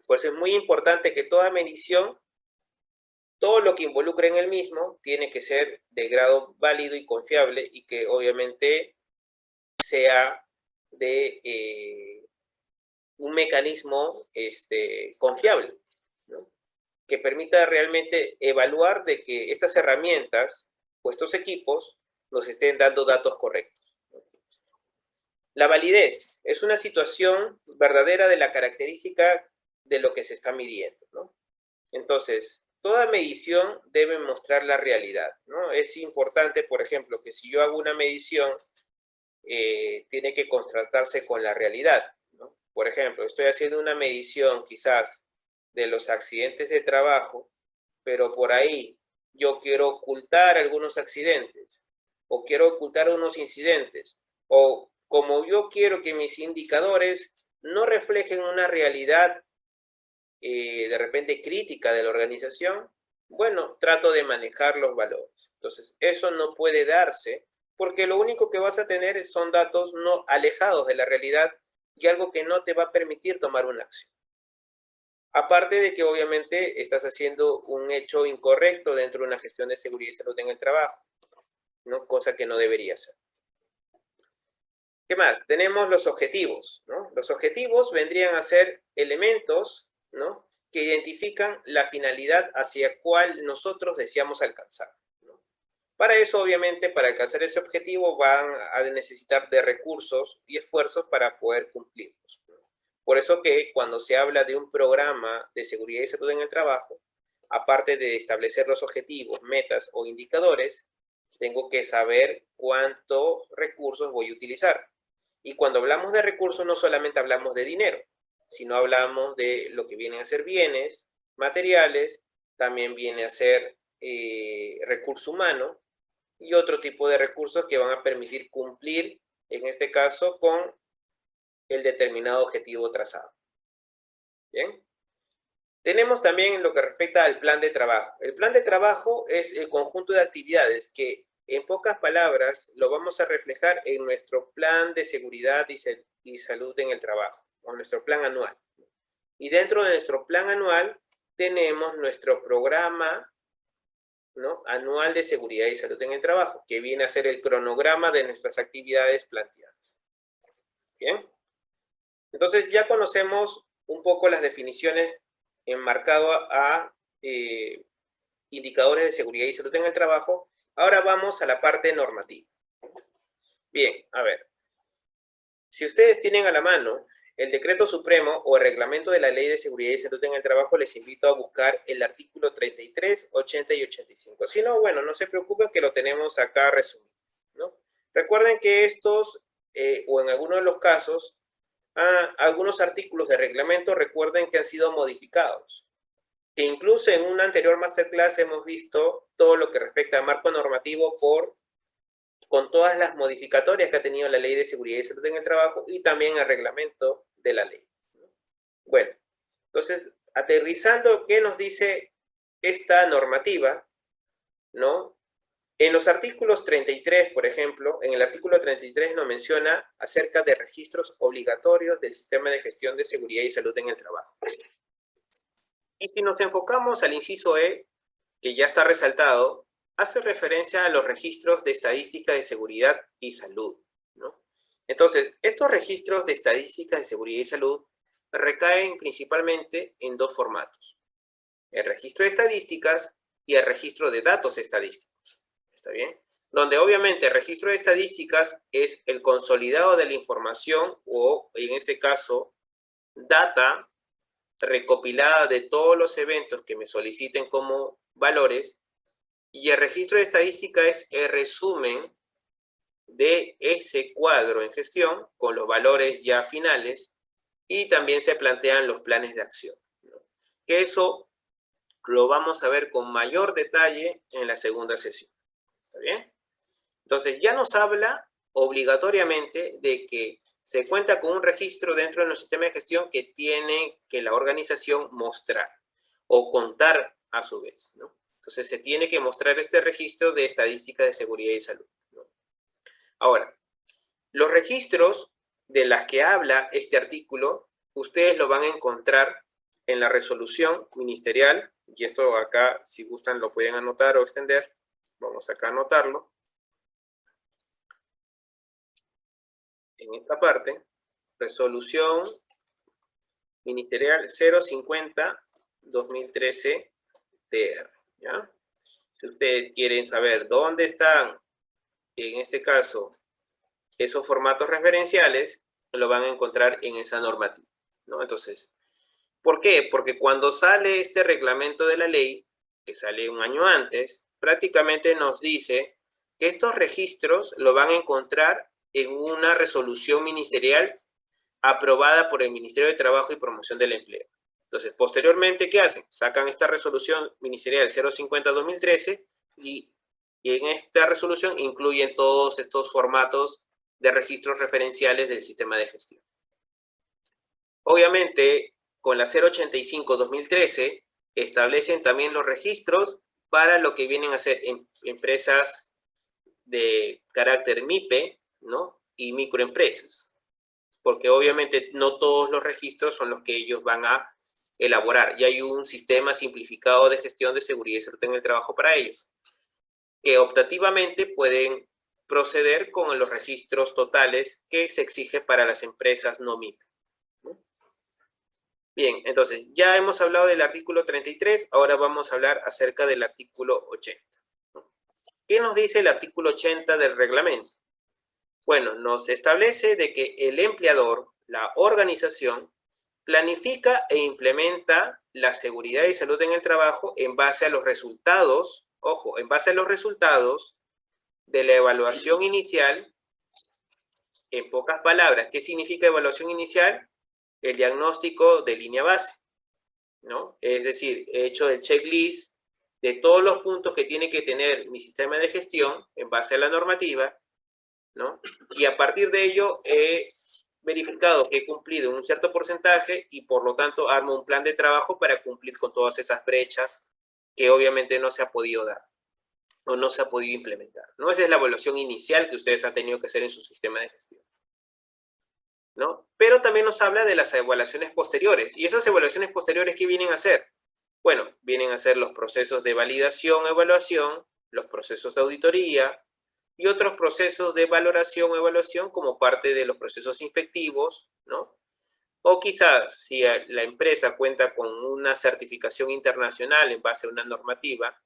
Por eso es muy importante que toda medición, todo lo que involucre en el mismo, tiene que ser de grado válido y confiable y que obviamente sea de un mecanismo confiable, ¿no?, que permita realmente evaluar de que estas herramientas o estos equipos nos estén dando datos correctos. La validez es una situación verdadera de la característica de lo que se está midiendo, ¿no? Entonces, toda medición debe mostrar la realidad, ¿no? Es importante, por ejemplo, que si yo hago una medición, tiene que contrastarse con la realidad, ¿no? Por ejemplo, estoy haciendo una medición quizás de los accidentes de trabajo, pero por ahí yo quiero ocultar algunos accidentes o quiero ocultar unos incidentes, o como yo quiero que mis indicadores no reflejen una realidad de repente crítica de la organización, bueno, trato de manejar los valores. Entonces, eso no puede darse porque lo único que vas a tener son datos no alejados de la realidad y algo que no te va a permitir tomar una acción. Aparte de que obviamente estás haciendo un hecho incorrecto dentro de una gestión de seguridad y salud en el trabajo, ¿no? Cosa que no debería ser. ¿Qué más? Tenemos los objetivos, ¿no? Los objetivos vendrían a ser elementos, ¿no?, que identifican la finalidad hacia cual nosotros deseamos alcanzar, ¿no? Para eso, obviamente, para alcanzar ese objetivo van a necesitar de recursos y esfuerzos para poder cumplirlos, ¿no? Por eso que cuando se habla de un programa de seguridad y salud en el trabajo, aparte de establecer los objetivos, metas o indicadores, tengo que saber cuántos recursos voy a utilizar. Y cuando hablamos de recursos, no solamente hablamos de dinero, sino hablamos de lo que vienen a ser bienes, materiales, también viene a ser recurso humano y otro tipo de recursos que van a permitir cumplir, en este caso, con el determinado objetivo trazado. ¿Bien? Tenemos también lo que respecta al plan de trabajo. El plan de trabajo es el conjunto de actividades que, en pocas palabras, lo vamos a reflejar en nuestro plan de seguridad y salud en el trabajo, o nuestro plan anual. Y dentro de nuestro plan anual tenemos nuestro programa, ¿no?, anual de seguridad y salud en el trabajo, que viene a ser el cronograma de nuestras actividades planteadas. ¿Bien? Entonces ya conocemos un poco las definiciones enmarcado a indicadores de seguridad y salud en el trabajo. Ahora vamos a la parte normativa. Bien, a ver. Si ustedes tienen a la mano el Decreto Supremo o el Reglamento de la Ley de Seguridad y Salud en el Trabajo, les invito a buscar el artículo 33, 80 y 85. Si no, bueno, no se preocupen que lo tenemos acá resumido, ¿no? Recuerden que estos, o en algunos de los casos, algunos artículos de reglamento, recuerden que han sido modificados. Que incluso en una anterior masterclass hemos visto todo lo que respecta a marco normativo con todas las modificatorias que ha tenido la Ley de Seguridad y Salud en el Trabajo y también el reglamento de la ley. Bueno, entonces, aterrizando, ¿qué nos dice esta normativa? ¿No? En los artículos 33, por ejemplo, en el artículo 33 nos menciona acerca de registros obligatorios del sistema de gestión de seguridad y salud en el trabajo. Y si nos enfocamos al inciso E, que ya está resaltado, hace referencia a los registros de estadística de seguridad y salud, ¿no? Entonces, estos registros de estadística de seguridad y salud recaen principalmente en dos formatos: el registro de estadísticas y el registro de datos estadísticos. ¿Está bien? Donde obviamente el registro de estadísticas es el consolidado de la información o, en este caso, data recopilada de todos los eventos que me soliciten como valores, y el registro de estadística es el resumen de ese cuadro en gestión con los valores ya finales, y también se plantean los planes de acción, ¿no? Que eso lo vamos a ver con mayor detalle en la segunda sesión. ¿Está bien? Entonces ya nos habla obligatoriamente de que se cuenta con un registro dentro de nuestro sistema de gestión que tiene que la organización mostrar o contar a su vez, ¿no? Entonces se tiene que mostrar este registro de estadísticas de seguridad y salud, ¿no? Ahora, los registros de las que habla este artículo, ustedes lo van a encontrar en la resolución ministerial, y esto acá, si gustan, lo pueden anotar o extender. Vamos acá a anotarlo. En esta parte, resolución ministerial 050-2013-TR, ¿ya? Si ustedes quieren saber dónde están, en este caso, esos formatos referenciales, lo van a encontrar en esa normativa, ¿no? Entonces, ¿por qué? Porque cuando sale este reglamento de la ley, que sale un año antes, prácticamente nos dice que estos registros lo van a encontrar en una resolución ministerial aprobada por el Ministerio de Trabajo y Promoción del Empleo. Entonces, posteriormente, ¿qué hacen? Sacan esta resolución ministerial 050-2013 y Y en esta resolución incluyen todos estos formatos de registros referenciales del sistema de gestión. Obviamente, con la 085-2013, establecen también los registros para lo que vienen a ser empresas de carácter MIPE, ¿no? Y microempresas. Porque obviamente no todos los registros son los que ellos van a elaborar. Y hay un sistema simplificado de gestión de seguridad y salud en el trabajo para ellos, que optativamente pueden proceder con los registros totales que se exige para las empresas no MIPE. Bien, entonces ya hemos hablado del artículo 33, ahora vamos a hablar acerca del artículo 80. ¿Qué nos dice el artículo 80 del reglamento? Bueno, nos establece de que el empleador, la organización, planifica e implementa la seguridad y salud en el trabajo en base a los resultados, ojo, en base a los resultados de la evaluación inicial. En pocas palabras, ¿qué significa evaluación inicial? El diagnóstico de línea base, ¿no? Es decir, he hecho el checklist de todos los puntos que tiene que tener mi sistema de gestión en base a la normativa, ¿no? Y a partir de ello he verificado que he cumplido un cierto porcentaje y por lo tanto armo un plan de trabajo para cumplir con todas esas brechas que obviamente no se ha podido dar o no se ha podido implementar, ¿no? Esa es la evaluación inicial que ustedes han tenido que hacer en su sistema de gestión, ¿no? Pero también nos habla de las evaluaciones posteriores. ¿Y esas evaluaciones posteriores qué vienen a hacer? Bueno, vienen a ser los procesos de validación, evaluación, los procesos de auditoría y otros procesos de valoración o evaluación como parte de los procesos inspectivos, ¿no? O quizás, si la empresa cuenta con una certificación internacional en base a una normativa,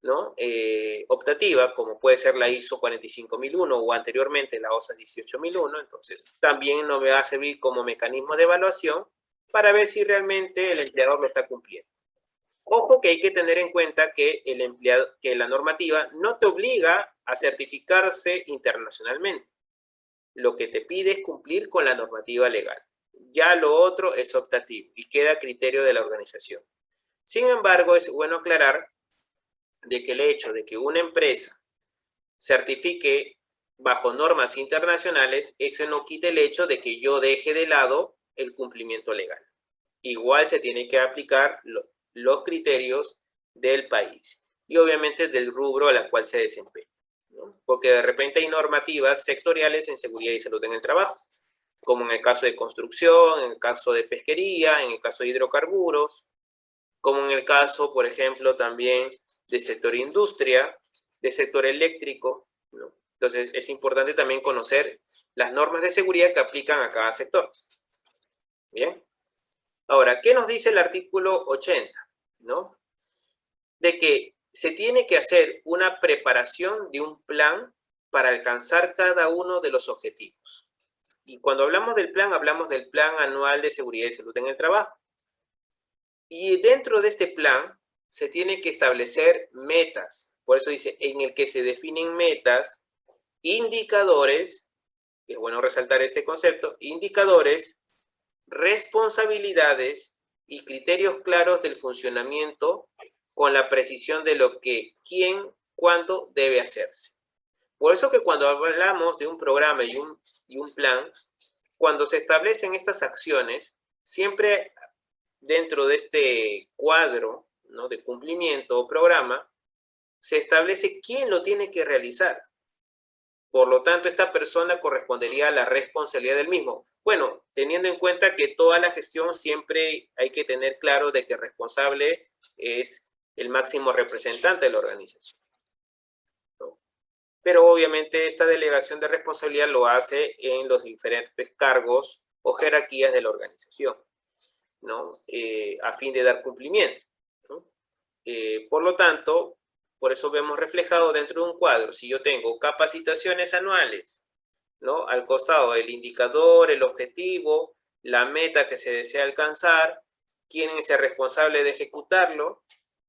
¿no? Optativa, como puede ser la ISO 45001 o anteriormente la OSA 18001, entonces también nos va a servir como mecanismo de evaluación para ver si realmente el empleador lo está cumpliendo. Ojo que hay que tener en cuenta que, que la normativa no te obliga a certificarse internacionalmente. Lo que te pide es cumplir con la normativa legal. Ya lo otro es optativo y queda a criterio de la organización. Sin embargo, es bueno aclarar de que el hecho de que una empresa certifique bajo normas internacionales, eso no quita el hecho de que yo deje de lado el cumplimiento legal. Igual se tiene que aplicar los criterios del país y obviamente del rubro a la cual se desempeña, ¿no? Porque de repente hay normativas sectoriales en seguridad y salud en el trabajo, como en el caso de construcción, en el caso de pesquería, en el caso de hidrocarburos, como en el caso, por ejemplo, también de sector industria, de sector eléctrico, ¿no? Entonces, es importante también conocer las normas de seguridad que aplican a cada sector. Bien. Ahora, ¿qué nos dice el artículo 80? ¿No? De que se tiene que hacer una preparación de un plan para alcanzar cada uno de los objetivos. Y cuando hablamos del plan, hablamos del Plan Anual de Seguridad y Salud en el Trabajo. Y dentro de este plan se tiene que establecer metas. Por eso dice, en el que se definen metas, indicadores, es bueno resaltar este concepto, indicadores, responsabilidades y criterios claros del funcionamiento con la precisión de lo que, quién, cuándo debe hacerse. Por eso que cuando hablamos de un programa y un plan, cuando se establecen estas acciones, siempre dentro de este cuadro, ¿no?, de cumplimiento o programa, se establece quién lo tiene que realizar. Por lo tanto, esta persona correspondería a la responsabilidad del mismo. Bueno, teniendo en cuenta que toda la gestión siempre hay que tener claro de que el responsable es el máximo representante de la organización, ¿no? Pero obviamente esta delegación de responsabilidad lo hace en los diferentes cargos o jerarquías de la organización, ¿no? A fin de dar cumplimiento, ¿no? Por lo tanto, por eso vemos reflejado dentro de un cuadro, si yo tengo capacitaciones anuales, ¿no?, al costado el indicador, el objetivo, la meta que se desea alcanzar, quién es el responsable de ejecutarlo,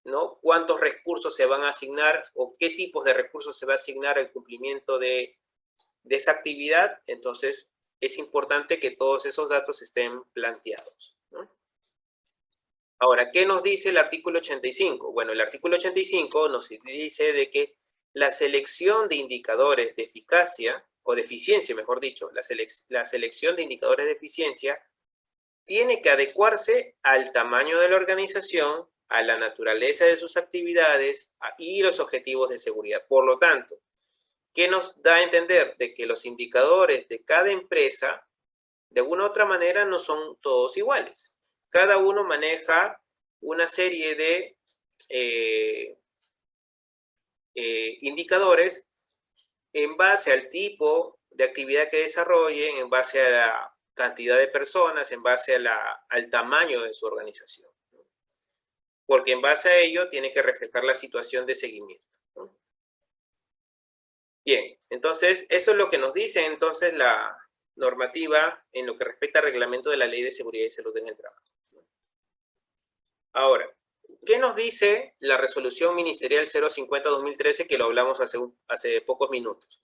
¿no?, cuántos recursos se van a asignar o qué tipos de recursos se va a asignar al cumplimiento de esa actividad. Entonces, es importante que todos esos datos estén planteados, ¿no? Ahora, ¿qué nos dice el artículo 85? Bueno, el artículo 85 nos dice de que la selección de indicadores de eficacia, o de eficiencia, mejor dicho, la selección de indicadores de eficiencia tiene que adecuarse al tamaño de la organización, a la naturaleza de sus actividades y los objetivos de seguridad. Por lo tanto, ¿qué nos da a entender? De que los indicadores de cada empresa, de alguna u otra manera, no son todos iguales. Cada uno maneja una serie de indicadores en base al tipo de actividad que desarrollen, en base a la cantidad de personas, en base al tamaño de su organización. Porque en base a ello tiene que reflejar la situación de seguimiento. Bien, entonces eso es lo que nos dice entonces la normativa en lo que respecta al reglamento de la Ley de Seguridad y Salud en el Trabajo. Ahora, ¿qué nos dice la resolución ministerial 050-2013 que lo hablamos hace pocos minutos?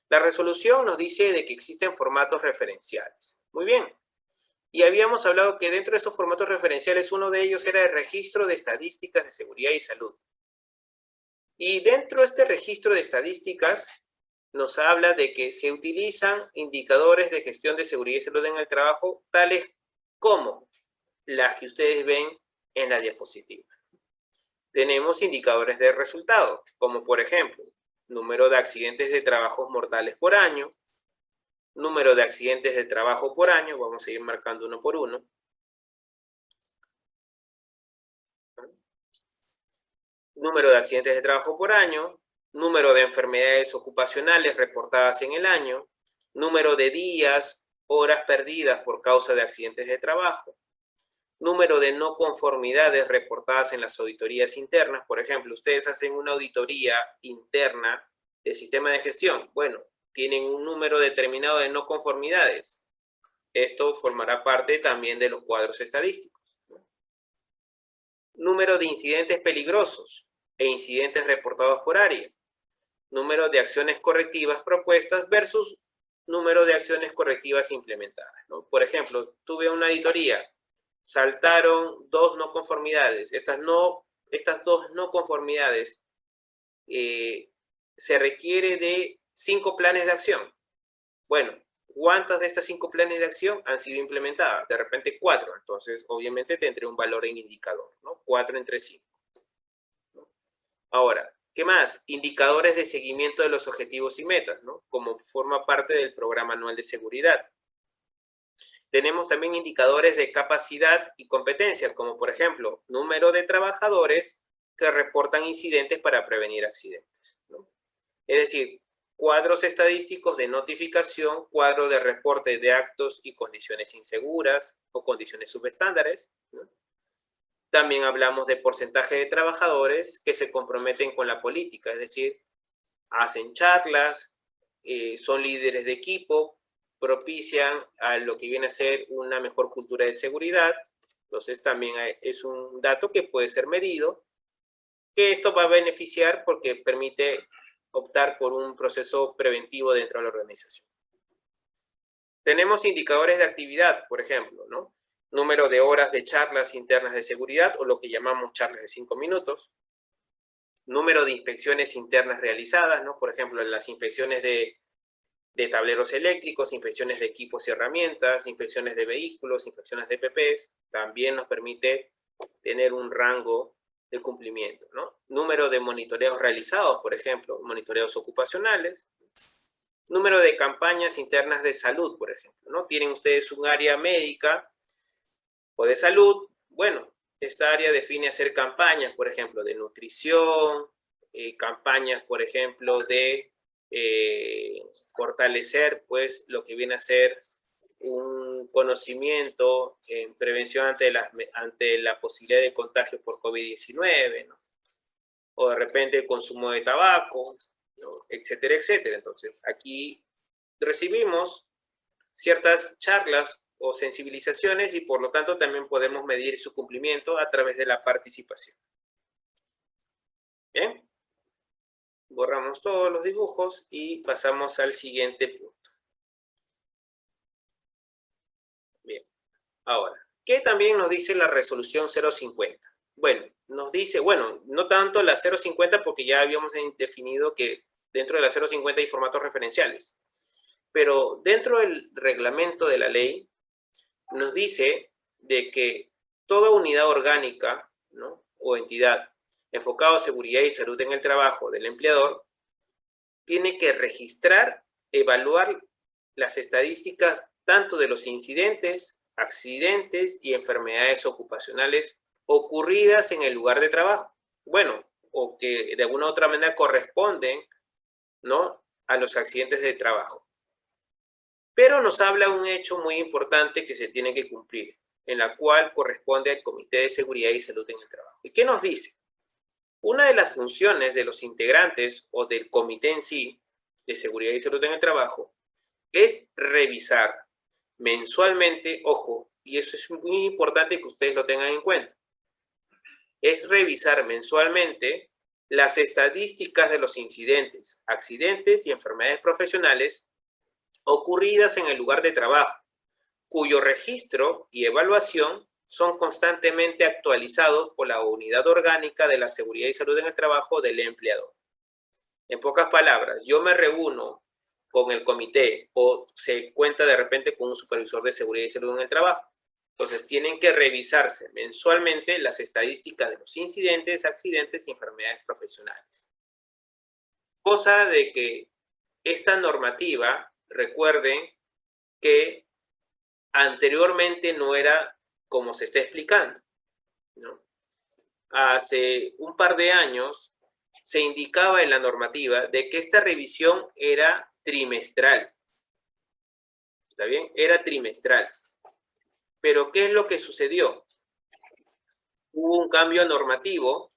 La resolución nos dice de que existen formatos referenciales. Muy bien. Y habíamos hablado que dentro de estos formatos referenciales, uno de ellos era el registro de estadísticas de seguridad y salud. Y dentro de este registro de estadísticas, nos habla de que se utilizan indicadores de gestión de seguridad y salud en el trabajo, tales como las que ustedes ven en la diapositiva. Tenemos indicadores de resultado, como por ejemplo, número de accidentes de trabajo mortales por año, número de accidentes de trabajo por año, vamos a ir marcando uno por uno. Número de accidentes de trabajo por año, número de enfermedades ocupacionales reportadas en el año, número de días, horas perdidas por causa de accidentes de trabajo, número de no conformidades reportadas en las auditorías internas. Por ejemplo, ustedes hacen una auditoría interna del sistema de gestión. Bueno, tienen un número determinado de no conformidades. Esto formará parte también de los cuadros estadísticos. Número de incidentes peligrosos e incidentes reportados por área. Número de acciones correctivas propuestas versus número de acciones correctivas implementadas, ¿no? Por ejemplo, tuve una auditoría, saltaron 2 no conformidades. Estas 2 no conformidades se requiere de 5 planes de acción. Bueno, ¿cuántas de estas 5 planes de acción han sido implementadas? De repente 4. Entonces, obviamente tendré un valor en indicador, ¿no? 4 entre 5. Ahora, ¿qué más? Indicadores de seguimiento de los objetivos y metas, ¿no? Como forma parte del programa anual de seguridad. Tenemos también indicadores de capacidad y competencia, como por ejemplo, número de trabajadores que reportan incidentes para prevenir accidentes, ¿no? Es decir, cuadros estadísticos de notificación, cuadro de reporte de actos y condiciones inseguras o condiciones subestándares, ¿no? También hablamos de porcentaje de trabajadores que se comprometen con la política, es decir, hacen charlas, son líderes de equipo, propician a lo que viene a ser una mejor cultura de seguridad. Entonces también es un dato que puede ser medido, que esto va a beneficiar porque permite optar por un proceso preventivo dentro de la organización. Tenemos indicadores de actividad, por ejemplo, ¿no? Número de horas de charlas internas de seguridad, o lo que llamamos charlas de 5 minutos. Número de inspecciones internas realizadas, ¿no? Por ejemplo, las inspecciones de tableros eléctricos, inspecciones de equipos y herramientas, inspecciones de vehículos, inspecciones de EPPs, también nos permite tener un rango de cumplimiento, ¿no? Número de monitoreos realizados, por ejemplo, monitoreos ocupacionales. Número de campañas internas de salud, por ejemplo, ¿no? Tienen ustedes un área médica o de salud. Bueno, esta área define hacer campañas, por ejemplo, de nutrición, campañas, por ejemplo, de fortalecer, pues, lo que viene a ser un conocimiento en prevención ante la posibilidad de contagio por COVID-19, ¿no? O de repente el consumo de tabaco, ¿no? Etcétera, etcétera. Entonces, aquí recibimos ciertas charlas o sensibilizaciones y por lo tanto también podemos medir su cumplimiento a través de la participación. Bien. Borramos todos los dibujos y pasamos al siguiente punto. Bien. Ahora, ¿qué también nos dice la resolución 050? Bueno, nos dice, bueno, no tanto la 050 porque ya habíamos definido que dentro de la 050 hay formatos referenciales, pero dentro del reglamento de la ley nos dice de que toda unidad orgánica, ¿no?, o entidad enfocada a seguridad y salud en el trabajo del empleador tiene que registrar, evaluar las estadísticas tanto de los incidentes, accidentes y enfermedades ocupacionales ocurridas en el lugar de trabajo. Bueno, o que de alguna u otra manera corresponden, ¿no?, a los accidentes de trabajo. Pero nos habla un hecho muy importante que se tiene que cumplir, en la cual corresponde al Comité de Seguridad y Salud en el Trabajo. ¿Y qué nos dice? Una de las funciones de los integrantes o del comité en sí de seguridad y salud en el trabajo es revisar mensualmente, ojo, y eso es muy importante que ustedes lo tengan en cuenta, es revisar mensualmente las estadísticas de los incidentes, accidentes y enfermedades profesionales ocurridas en el lugar de trabajo, cuyo registro y evaluación son constantemente actualizados por la Unidad Orgánica de la Seguridad y Salud en el Trabajo del empleador. En pocas palabras, yo me reúno con el comité o se cuenta de repente con un supervisor de seguridad y salud en el trabajo. Entonces, tienen que revisarse mensualmente las estadísticas de los incidentes, accidentes y enfermedades profesionales. Cosa de que esta normativa, recuerden que anteriormente no era como se está explicando, ¿no? Hace un par de años se indicaba en la normativa de que esta revisión era trimestral. ¿Está bien? Era trimestral. Pero ¿qué es lo que sucedió? Hubo un cambio normativo,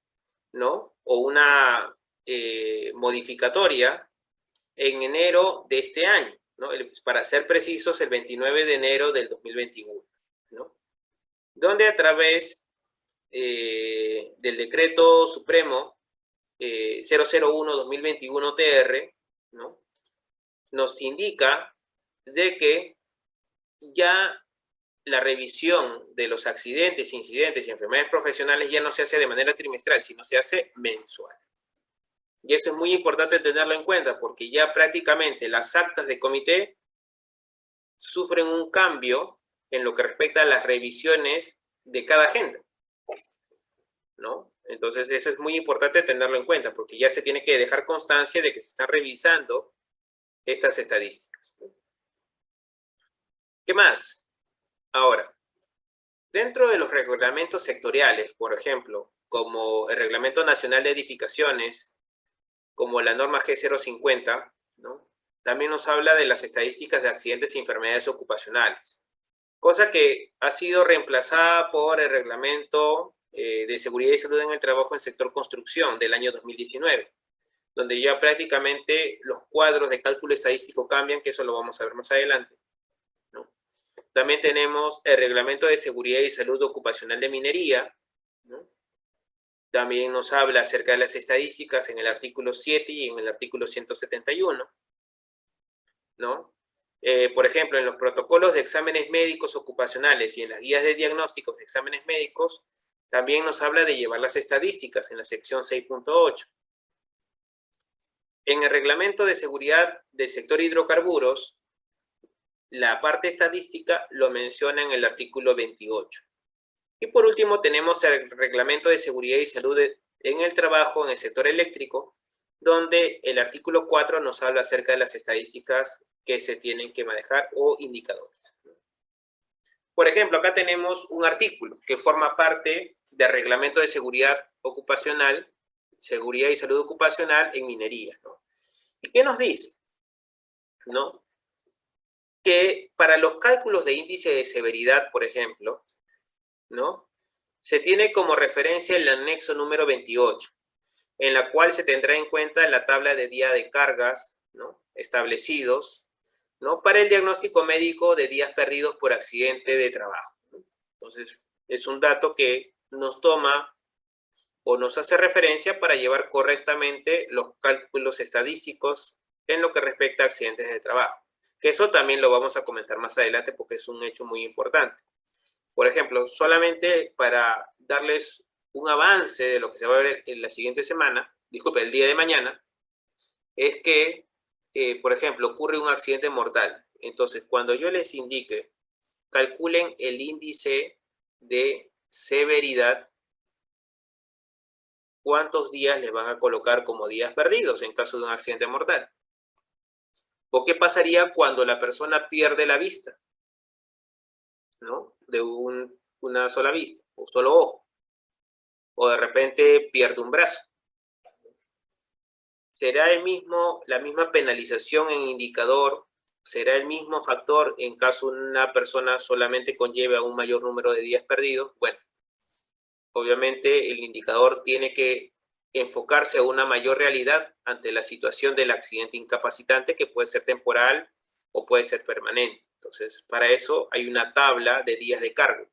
¿no? O una modificatoria en enero de este año, ¿no? Para ser precisos, el 29 de enero del 2021, ¿no? Donde a través del Decreto Supremo 001-2021-TR, ¿no?, nos indica de que ya la revisión de los accidentes, incidentes y enfermedades profesionales ya no se hace de manera trimestral, sino se hace mensual. Y eso es muy importante tenerlo en cuenta, porque ya prácticamente las actas de comité sufren un cambio en lo que respecta a las revisiones de cada agenda, ¿no? Entonces, eso es muy importante tenerlo en cuenta, porque ya se tiene que dejar constancia de que se están revisando estas estadísticas. ¿Qué más? Ahora, dentro de los reglamentos sectoriales, por ejemplo, como el Reglamento Nacional de Edificaciones, como la norma G050, ¿no?, también nos habla de las estadísticas de accidentes y enfermedades ocupacionales, cosa que ha sido reemplazada por el Reglamento de Seguridad y Salud en el Trabajo en sector construcción del año 2019, donde ya prácticamente los cuadros de cálculo estadístico cambian, que eso lo vamos a ver más adelante, ¿no? También tenemos el Reglamento de Seguridad y Salud Ocupacional de Minería, ¿no? También nos habla acerca de las estadísticas en el artículo 7 y en el artículo 171, ¿no? Por ejemplo, en los protocolos de exámenes médicos ocupacionales y en las guías de diagnósticos de exámenes médicos, también nos habla de llevar las estadísticas en la sección 6.8. En el Reglamento de Seguridad del Sector Hidrocarburos, la parte estadística lo menciona en el artículo 28. Y por último tenemos el Reglamento de Seguridad y Salud en el Trabajo en el sector eléctrico, donde el artículo 4 nos habla acerca de las estadísticas que se tienen que manejar o indicadores. Por ejemplo, acá tenemos un artículo que forma parte del Reglamento de Seguridad Ocupacional, Seguridad y Salud Ocupacional en minería, ¿no? ¿Y qué nos dice? ¿No? Que para los cálculos de índice de severidad, por ejemplo, ¿no?, se tiene como referencia el anexo número 28, en la cual se tendrá en cuenta la tabla de día de cargas, ¿no?, establecidos, ¿no?, para el diagnóstico médico de días perdidos por accidente de trabajo, ¿no? Entonces, es un dato que nos toma o nos hace referencia para llevar correctamente los cálculos estadísticos en lo que respecta a accidentes de trabajo. Que eso también lo vamos a comentar más adelante porque es un hecho muy importante. Por ejemplo, solamente para darles un avance de lo que se va a ver en la siguiente semana, disculpe, el día de mañana, es que, por ejemplo, ocurre un accidente mortal. Entonces, cuando yo les indique, calculen el índice de severidad, ¿cuántos días les van a colocar como días perdidos en caso de un accidente mortal? ¿O qué pasaría cuando la persona pierde la vista? ¿No? De una sola vista, o solo ojo. O de repente pierde un brazo. ¿Será la misma penalización en indicador? ¿Será el mismo factor en caso una persona solamente conlleve a un mayor número de días perdidos? Bueno, obviamente el indicador tiene que enfocarse a una mayor realidad ante la situación del accidente incapacitante, que puede ser temporal o puede ser permanente. Entonces, para eso hay una tabla de días de cargo,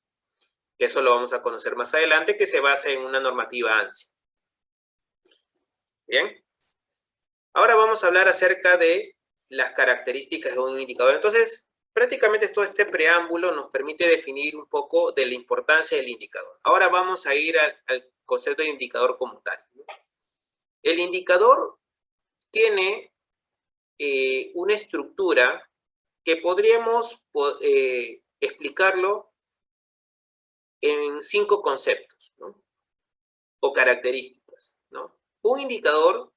que eso lo vamos a conocer más adelante, que se basa en una normativa ANSI. Bien. Ahora vamos a hablar acerca de las características de un indicador. Entonces, prácticamente todo este preámbulo nos permite definir un poco de la importancia del indicador. Ahora vamos a ir al concepto de indicador como tal. El indicador tiene una estructura que podríamos explicarlo en 5 conceptos, ¿no? O características, ¿no? Un indicador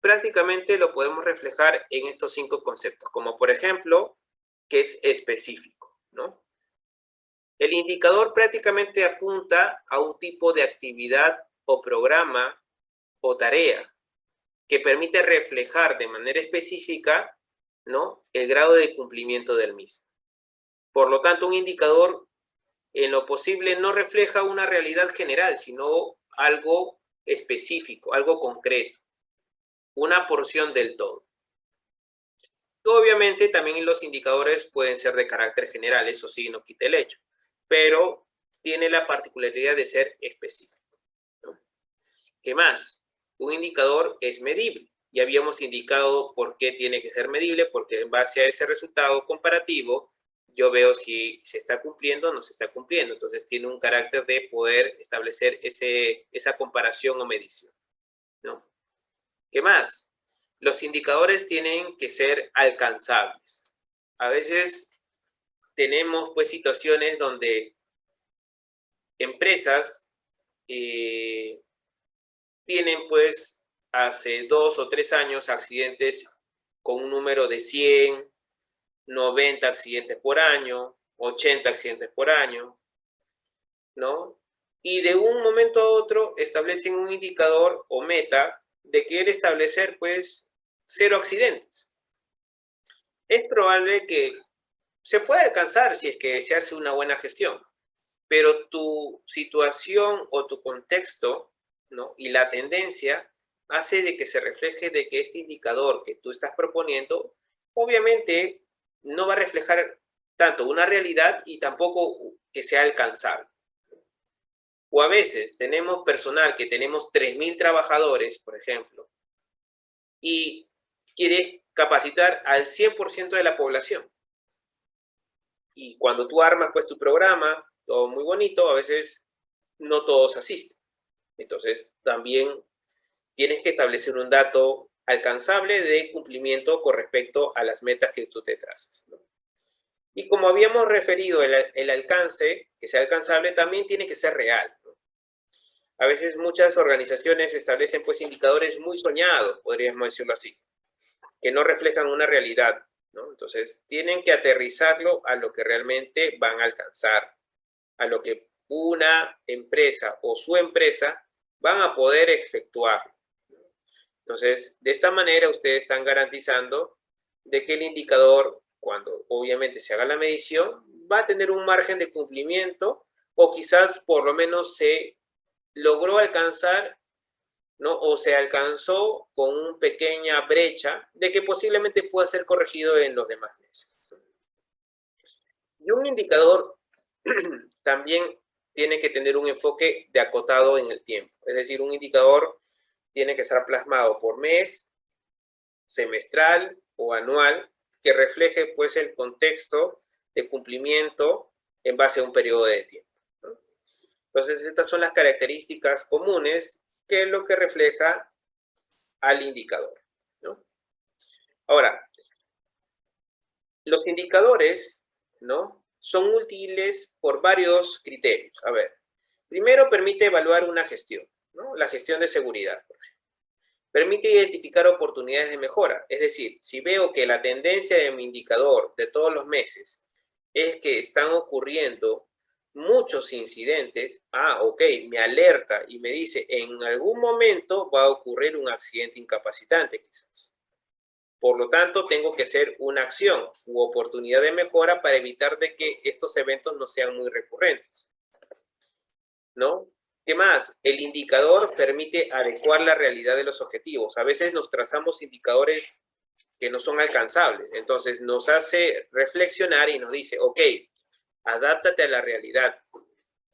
prácticamente lo podemos reflejar en estos 5 conceptos, como por ejemplo, que es específico, ¿no? El indicador prácticamente apunta a un tipo de actividad o programa o tarea que permite reflejar de manera específica, ¿no?, el grado de cumplimiento del mismo. Por lo tanto, un indicador en lo posible no refleja una realidad general, sino algo específico, algo concreto, una porción del todo. Obviamente también los indicadores pueden ser de carácter general, eso sí, no quita el hecho, pero tiene la particularidad de ser específico, ¿no? ¿Qué más? Un indicador es medible. Ya habíamos indicado por qué tiene que ser medible, porque en base a ese resultado comparativo, yo veo si se está cumpliendo o no se está cumpliendo. Entonces tiene un carácter de poder establecer esa comparación o medición, ¿no? ¿Qué más? Los indicadores tienen que ser alcanzables. A veces tenemos pues situaciones donde empresas tienen pues hace 2 o 3 años accidentes con un número de 100, 90 accidentes por año, 80 accidentes por año, ¿no? Y de un momento a otro establecen un indicador o meta de querer establecer pues 0 accidentes. Es probable que se pueda alcanzar si es que se hace una buena gestión, pero tu situación o tu contexto, ¿no?, y la tendencia hace de que se refleje de que este indicador que tú estás proponiendo, obviamente no va a reflejar tanto una realidad y tampoco que sea alcanzable. O a veces tenemos personal que tenemos 3.000 trabajadores, por ejemplo, y quieres capacitar al 100% de la población. Y cuando tú armas pues tu programa, todo muy bonito, a veces no todos asisten. Entonces también tienes que establecer un dato alcanzable de cumplimiento con respecto a las metas que tú te trazas, ¿no? Y como habíamos referido, el alcance, que sea alcanzable, también tiene que ser real, ¿no? A veces muchas organizaciones establecen pues indicadores muy soñados, podríamos decirlo así, que no reflejan una realidad, ¿no? Entonces, tienen que aterrizarlo a lo que realmente van a alcanzar, a lo que una empresa o su empresa van a poder efectuar. Entonces, de esta manera ustedes están garantizando de que el indicador, cuando obviamente se haga la medición, va a tener un margen de cumplimiento o quizás por lo menos se logró alcanzar, ¿no?, o se alcanzó con una pequeña brecha de que posiblemente pueda ser corregido en los demás meses. Y un indicador también tiene que tener un enfoque de acotado en el tiempo. Es decir, un indicador tiene que estar plasmado por mes, semestral o anual, que refleje pues el contexto de cumplimiento en base a un periodo de tiempo, ¿no? Entonces, estas son las características comunes que es lo que refleja al indicador, ¿no? Ahora, los indicadores, ¿no?, son útiles por varios criterios. A ver, primero permite evaluar una gestión, ¿no? La gestión de seguridad, por ejemplo. Permite identificar oportunidades de mejora. Es decir, si veo que la tendencia de mi indicador de todos los meses es que están ocurriendo muchos incidentes, ok, me alerta y me dice, en algún momento va a ocurrir un accidente incapacitante quizás. Por lo tanto, tengo que hacer una acción u oportunidad de mejora para evitar de que estos eventos no sean muy recurrentes, ¿no? ¿Qué más? El indicador permite adecuar la realidad de los objetivos. A veces nos trazamos indicadores que no son alcanzables. Entonces, nos hace reflexionar y nos dice, ok, adáptate a la realidad.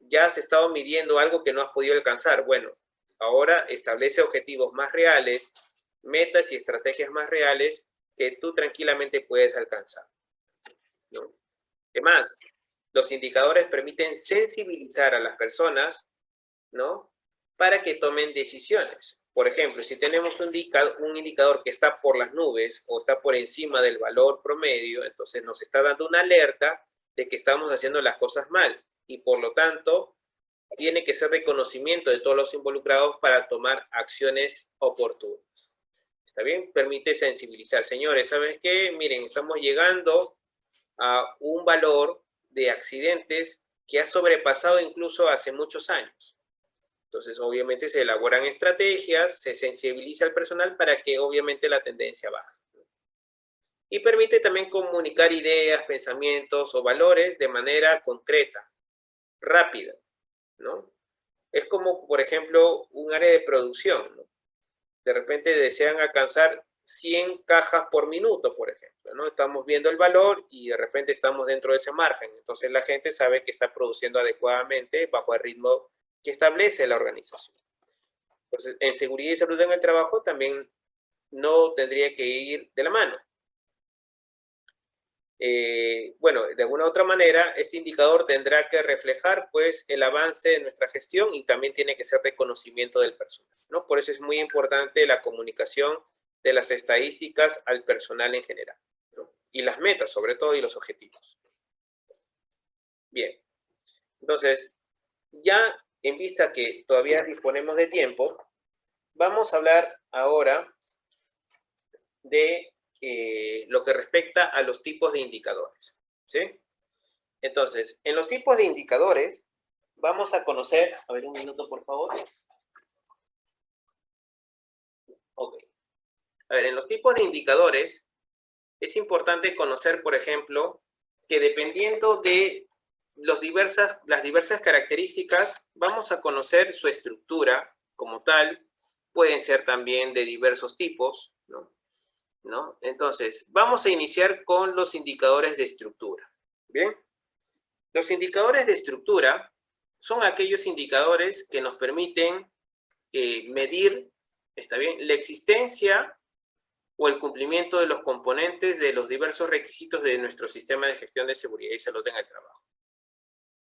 Ya has estado midiendo algo que no has podido alcanzar. Bueno, ahora establece objetivos más reales, metas y estrategias más reales que tú tranquilamente puedes alcanzar, ¿no? ¿Qué más? Los indicadores permiten sensibilizar a las personas, ¿no?, para que tomen decisiones. Por ejemplo, si tenemos un indicador que está por las nubes o está por encima del valor promedio, entonces nos está dando una alerta de que estamos haciendo las cosas mal y por lo tanto tiene que ser reconocimiento de todos los involucrados para tomar acciones oportunas. ¿Está bien? Permite sensibilizar. Señores, ¿sabes qué? Miren, estamos llegando a un valor de accidentes que ha sobrepasado incluso hace muchos años. Entonces, obviamente, se elaboran estrategias, se sensibiliza al personal para que, obviamente, la tendencia baje. Y permite también comunicar ideas, pensamientos o valores de manera concreta, rápida, ¿no? Es como, por ejemplo, un área de producción, ¿no? De repente desean alcanzar 100 cajas por minuto, por ejemplo, ¿no? Estamos viendo el valor y de repente estamos dentro de ese margen. Entonces, la gente sabe que está produciendo adecuadamente bajo el ritmo que establece la organización. Entonces, en seguridad y salud en el trabajo también no tendría que ir de la mano. Bueno, de alguna u otra manera, este indicador tendrá que reflejar, pues, el avance de nuestra gestión y también tiene que ser reconocimiento del personal, ¿no? Por eso es muy importante la comunicación de las estadísticas al personal en general, ¿no? Y las metas, sobre todo, y los objetivos. Bien. Entonces, ya en vista que todavía disponemos de tiempo, vamos a hablar ahora de lo que respecta a los tipos de indicadores, ¿sí? Entonces, en los tipos de indicadores, vamos a conocer, a ver, un minuto, por favor. Ok. A ver, en los tipos de indicadores, es importante conocer, por ejemplo, que dependiendo de las diversas características, vamos a conocer su estructura como tal, pueden ser también de diversos tipos, ¿no? Entonces, vamos a iniciar con los indicadores de estructura. Bien, los indicadores de estructura son aquellos indicadores que nos permiten medir, ¿está bien?, la existencia o el cumplimiento de los componentes de los diversos requisitos de nuestro sistema de gestión de seguridad y salud en el trabajo.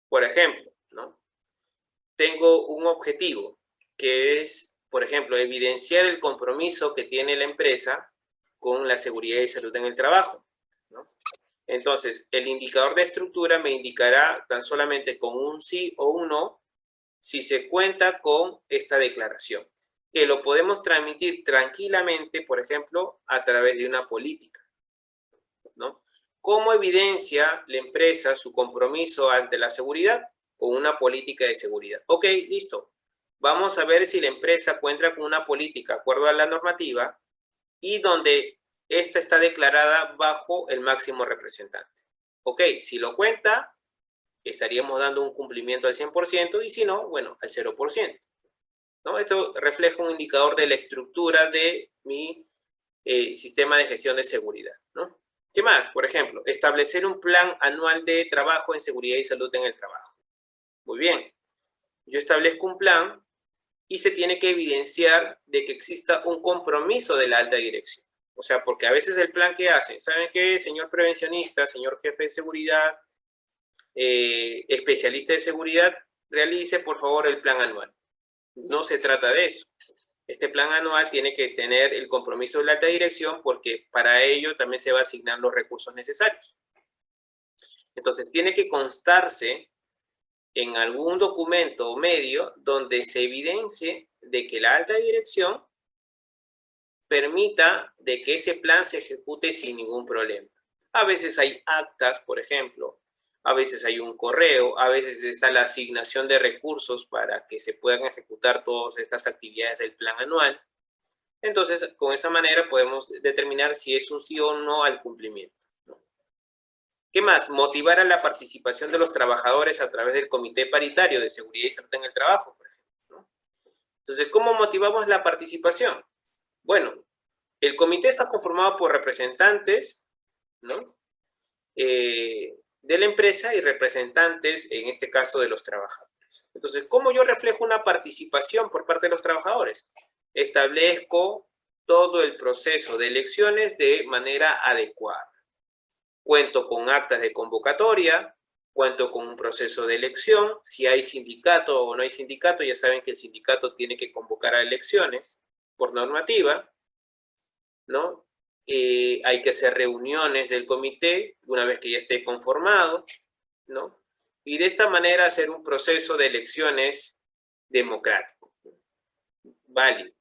Por ejemplo, ¿no?, tengo un objetivo que es, por ejemplo, evidenciar el compromiso que tiene la empresa con la seguridad y salud en el trabajo, ¿no? Entonces, el indicador de estructura me indicará tan solamente con un sí o un no si se cuenta con esta declaración, que lo podemos transmitir tranquilamente, por ejemplo, a través de una política, ¿no? ¿Cómo evidencia la empresa su compromiso ante la seguridad? Con una política de seguridad. Ok, listo. Vamos a ver si la empresa cuenta con una política de acuerdo a la normativa y donde esta está declarada bajo el máximo representante. Ok, si lo cuenta, estaríamos dando un cumplimiento al 100% y si no, bueno, al 0%. ¿No? Esto refleja un indicador de la estructura de mi sistema de gestión de seguridad, ¿no? ¿Qué más? Por ejemplo, establecer un plan anual de trabajo en seguridad y salud en el trabajo. Muy bien. Yo establezco un plan y se tiene que evidenciar de que exista un compromiso de la alta dirección. O sea, porque a veces el plan que hacen, ¿saben qué? Señor prevencionista, señor jefe de seguridad, especialista de seguridad, realice por favor el plan anual. No se trata de eso. Este plan anual tiene que tener el compromiso de la alta dirección porque para ello también se va a asignar los recursos necesarios. Entonces, tiene que constarse en algún documento o medio donde se evidencie de que la alta dirección permita de que ese plan se ejecute sin ningún problema. A veces hay actas, por ejemplo, a veces hay un correo, a veces está la asignación de recursos para que se puedan ejecutar todas estas actividades del plan anual. Entonces, con esa manera podemos determinar si es un sí o no al cumplimiento. ¿Qué más? Motivar a la participación de los trabajadores a través del Comité Paritario de Seguridad y Salud en el Trabajo, por ejemplo, ¿no? Entonces, ¿cómo motivamos la participación? Bueno, el comité está conformado por representantes, ¿no? De la empresa y representantes, en este caso, de los trabajadores. Entonces, ¿cómo yo reflejo una participación por parte de los trabajadores? Establezco todo el proceso de elecciones de manera adecuada. Cuento con actas de convocatoria, cuento con un proceso de elección. Si hay sindicato o no hay sindicato, ya saben que el sindicato tiene que convocar a elecciones por normativa, ¿no? Hay que hacer reuniones del comité una vez que ya esté conformado, ¿no? Y de esta manera hacer un proceso de elecciones democrático, válido.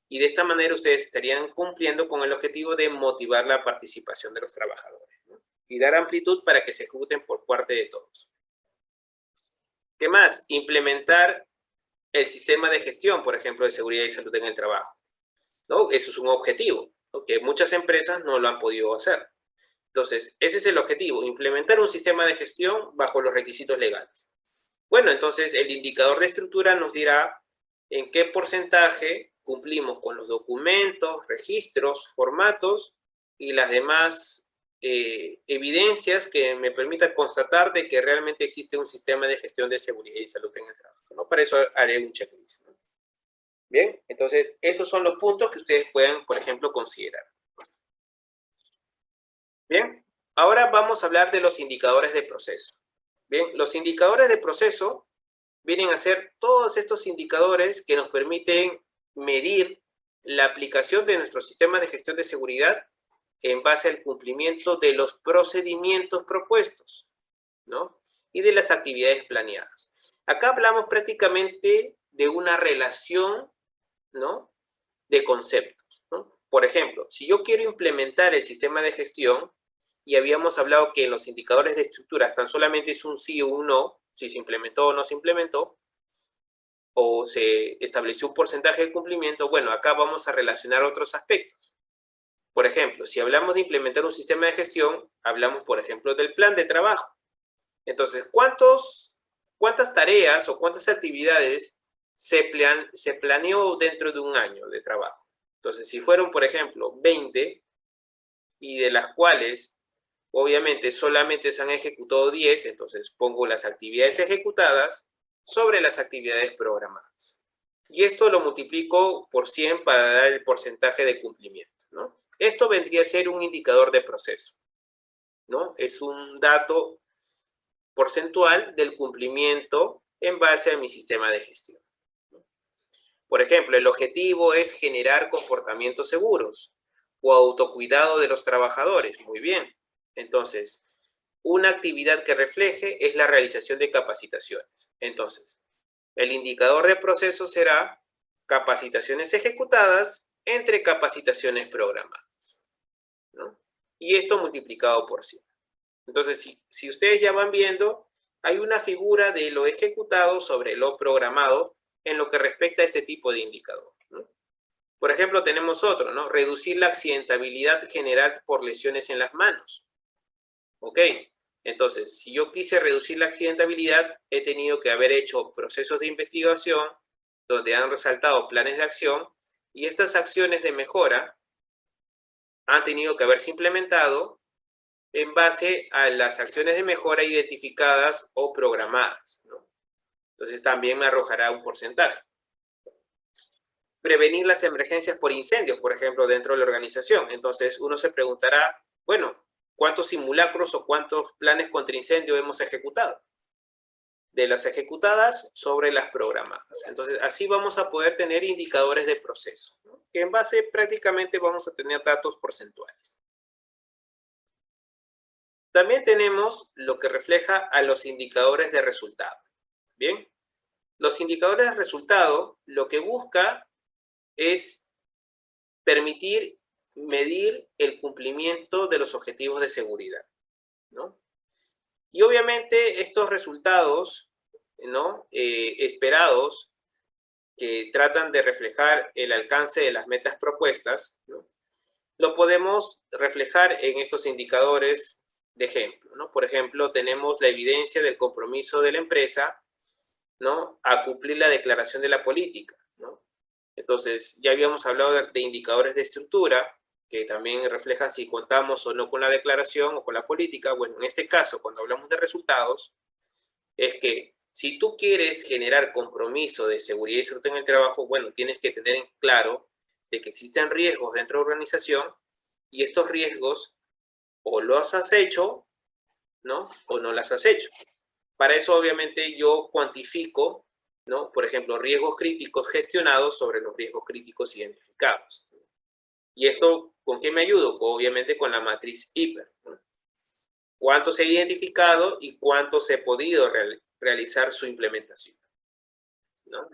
Y de esta manera ustedes estarían cumpliendo con el objetivo de motivar la participación de los trabajadores, ¿no? Y dar amplitud para que se ejecuten por parte de todos. ¿Qué más? Implementar el sistema de gestión, por ejemplo, de seguridad y salud en el trabajo, ¿no? Eso es un objetivo, ¿no? Que muchas empresas no lo han podido hacer. Entonces, ese es el objetivo, implementar un sistema de gestión bajo los requisitos legales. Bueno, entonces el indicador de estructura nos dirá en qué porcentaje cumplimos con los documentos, registros, formatos y las demás evidencias que me permitan constatar de que realmente existe un sistema de gestión de seguridad y salud en el trabajo, ¿no? Para eso haré un checklist, ¿no? Bien, entonces esos son los puntos que ustedes pueden, por ejemplo, considerar. Bien, ahora vamos a hablar de los indicadores de proceso. Bien, los indicadores de proceso vienen a ser todos estos indicadores que nos permiten medir la aplicación de nuestro sistema de gestión de seguridad en base al cumplimiento de los procedimientos propuestos, ¿no? Y de las actividades planeadas. Acá hablamos prácticamente de una relación, ¿no? De conceptos, ¿no? Por ejemplo, si yo quiero implementar el sistema de gestión, y habíamos hablado que en los indicadores de estructuras tan solamente es un sí o un no, si se implementó o no se implementó, o se estableció un porcentaje de cumplimiento. Bueno, acá vamos a relacionar otros aspectos. Por ejemplo, si hablamos de implementar un sistema de gestión, hablamos, por ejemplo, del plan de trabajo. Entonces, ¿cuántas tareas o cuántas actividades se planeó dentro de un año de trabajo? Entonces, si fueron, por ejemplo, 20, y de las cuales obviamente solamente se han ejecutado 10, entonces pongo las actividades ejecutadas sobre las actividades programadas. Y esto lo multiplico por 100 para dar el porcentaje de cumplimiento, ¿no? Esto vendría a ser un indicador de proceso, ¿no? Es un dato porcentual del cumplimiento en base a mi sistema de gestión, ¿no? Por ejemplo, el objetivo es generar comportamientos seguros o autocuidado de los trabajadores. Muy bien. Entonces, una actividad que refleje es la realización de capacitaciones. Entonces, el indicador de proceso será capacitaciones ejecutadas entre capacitaciones programadas, ¿no? Y esto multiplicado por 100. Entonces, si ustedes ya van viendo, hay una figura de lo ejecutado sobre lo programado en lo que respecta a este tipo de indicador, ¿no? Por ejemplo, tenemos otro, ¿no? Reducir la accidentabilidad general por lesiones en las manos. Ok, entonces, si yo quise reducir la accidentabilidad, he tenido que haber hecho procesos de investigación donde han resaltado planes de acción y estas acciones de mejora han tenido que haberse implementado en base a las acciones de mejora identificadas o programadas, ¿no? Entonces también me arrojará un porcentaje. Prevenir las emergencias por incendios, por ejemplo, dentro de la organización. Entonces uno se preguntará, bueno, ¿cuántos simulacros o cuántos planes contra incendio hemos ejecutado? de las ejecutadas sobre las programadas. Entonces, así vamos a poder tener indicadores de proceso, ¿no? Que en base prácticamente vamos a tener datos porcentuales. También tenemos lo que refleja a los indicadores de resultado. Bien, los indicadores de resultado lo que busca es permitir medir el cumplimiento de los objetivos de seguridad, ¿no? Y obviamente estos resultados, ¿no? Esperados, que tratan de reflejar el alcance de las metas propuestas, ¿no? Lo podemos reflejar en estos indicadores de ejemplo, ¿no? Por ejemplo, tenemos la evidencia del compromiso de la empresa, ¿no? A cumplir la declaración de la política, ¿no? Entonces, ya habíamos hablado de indicadores de estructura, que también reflejan si contamos o no con la declaración o con la política. Bueno, en este caso, cuando hablamos de resultados, es que si tú quieres generar compromiso de seguridad y salud en el trabajo, bueno, tienes que tener en claro de que existen riesgos dentro de la organización y estos riesgos o los has hecho, ¿no? O no las has hecho. Para eso, obviamente, yo cuantifico, ¿no? Por ejemplo, riesgos críticos gestionados sobre los riesgos críticos identificados. ¿Y esto con qué me ayudo? Obviamente con la matriz HIPER, ¿no? ¿Cuánto se ha identificado y cuánto se ha podido realizar su implementación, ¿no?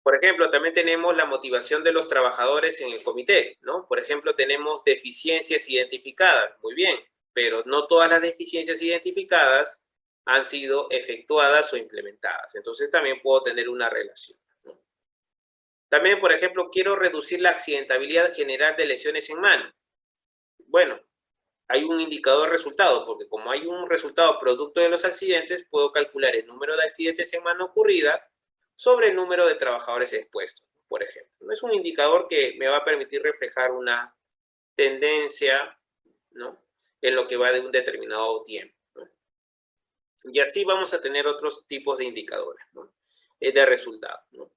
Por ejemplo, también tenemos la motivación de los trabajadores en el comité, ¿no? Por ejemplo, tenemos deficiencias identificadas, muy bien, pero no todas las deficiencias identificadas han sido efectuadas o implementadas. Entonces también puedo tener una relación, ¿no? También, por ejemplo, quiero reducir la accidentabilidad general de lesiones en mano. Bueno, hay un indicador de resultado, porque como hay un resultado producto de los accidentes, puedo calcular el número de accidentes en mano ocurrida sobre el número de trabajadores expuestos, por ejemplo. Es un indicador que me va a permitir reflejar una tendencia, ¿no? En lo que va de un determinado tiempo, ¿no? Y así vamos a tener otros tipos de indicadores, ¿no? De resultados, ¿no?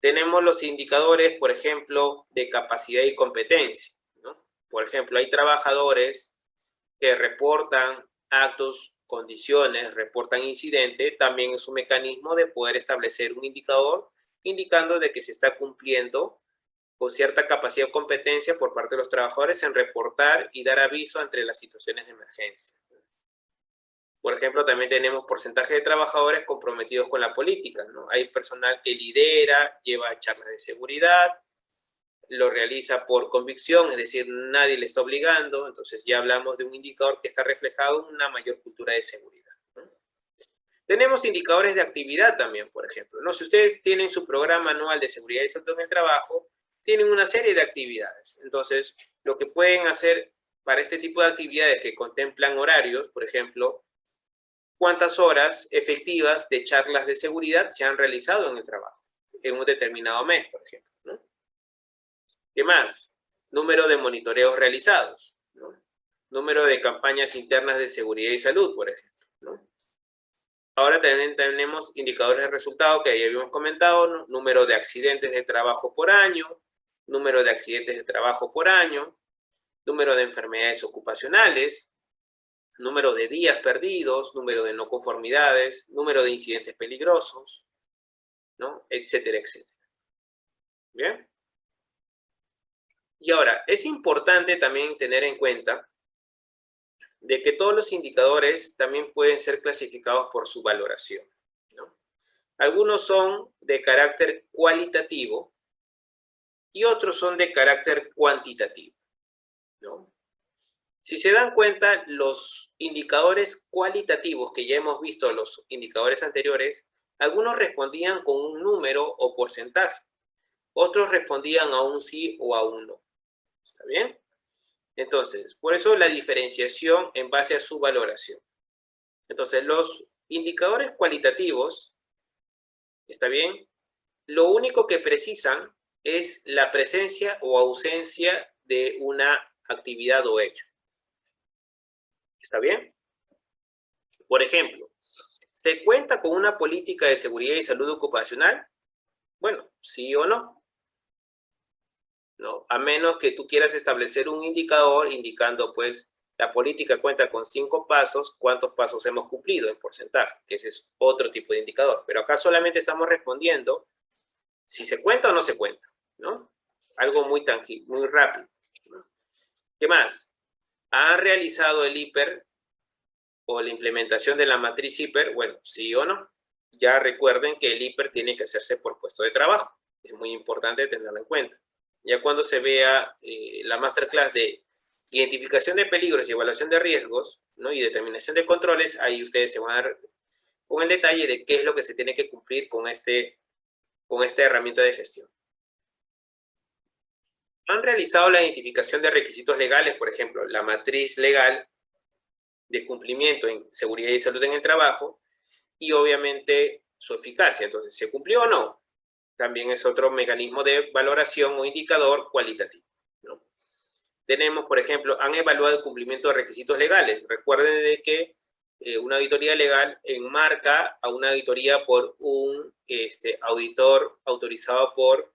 Tenemos los indicadores, por ejemplo, de capacidad y competencia, ¿no? Por ejemplo, hay trabajadores que reportan actos, condiciones, reportan incidentes. También es un mecanismo de poder establecer un indicador indicando de que se está cumpliendo con cierta capacidad o competencia por parte de los trabajadores en reportar y dar aviso ante las situaciones de emergencia. Por ejemplo, también tenemos porcentaje de trabajadores comprometidos con la política, ¿no? Hay personal que lidera, lleva charlas de seguridad, lo realiza por convicción, es decir, nadie le está obligando. Entonces ya hablamos de un indicador que está reflejado en una mayor cultura de seguridad, ¿no? Tenemos indicadores de actividad también, por ejemplo, ¿no? Si ustedes tienen su programa anual de seguridad y salud en el trabajo, tienen una serie de actividades. Entonces, lo que pueden hacer para este tipo de actividades que contemplan horarios, por ejemplo, cuántas horas efectivas de charlas de seguridad se han realizado en el trabajo, en un determinado mes, por ejemplo, ¿no? ¿Qué más? Número de monitoreos realizados, ¿no? Número de campañas internas de seguridad y salud, por ejemplo, ¿no? Ahora también tenemos indicadores de resultado que ya habíamos comentado, ¿no? Número de accidentes de trabajo por año, número de accidentes de trabajo por año, número de enfermedades ocupacionales, número de días perdidos, número de no conformidades, número de incidentes peligrosos, ¿no? Etcétera, etcétera. ¿Bien? Y ahora, es importante también tener en cuenta de que todos los indicadores también pueden ser clasificados por su valoración, ¿no? Algunos son de carácter cualitativo y otros son de carácter cuantitativo, ¿no? Si se dan cuenta, los indicadores cualitativos que ya hemos visto, los indicadores anteriores, algunos respondían con un número o porcentaje, otros respondían a un sí o a un no. ¿Está bien? Entonces, por eso la diferenciación en base a su valoración. Entonces, los indicadores cualitativos, ¿está bien? Lo único que precisan es la presencia o ausencia de una actividad o hecho. ¿Está bien? Por ejemplo, ¿se cuenta con una política de seguridad y salud ocupacional? Bueno, sí o no. No, a menos que tú quieras establecer un indicador indicando, pues, La política cuenta con 5 pasos, ¿cuántos pasos hemos cumplido en porcentaje? Que ese es otro tipo de indicador. Pero acá solamente estamos respondiendo si se cuenta o no se cuenta, ¿no? Algo muy tangible, muy rápido, ¿no? ¿Qué más? ¿Han realizado el hiper o la implementación de la matriz hiper? Bueno, sí o no. Ya recuerden que el hiper tiene que hacerse por puesto de trabajo. Es muy importante tenerlo en cuenta. Ya cuando se vea la masterclass de identificación de peligros y evaluación de riesgos, ¿no? Y determinación de controles, ahí ustedes se van a dar con el detalle de qué es lo que se tiene que cumplir con esta herramienta de gestión. Han realizado la identificación de requisitos legales, por ejemplo, la matriz legal de cumplimiento en seguridad y salud en el trabajo, y obviamente su eficacia. Entonces, ¿se cumplió o no? También es otro mecanismo de valoración o indicador cualitativo, ¿no? Tenemos, por ejemplo, han evaluado el cumplimiento de requisitos legales. Recuerden de que una auditoría legal enmarca a una auditoría por un auditor autorizado por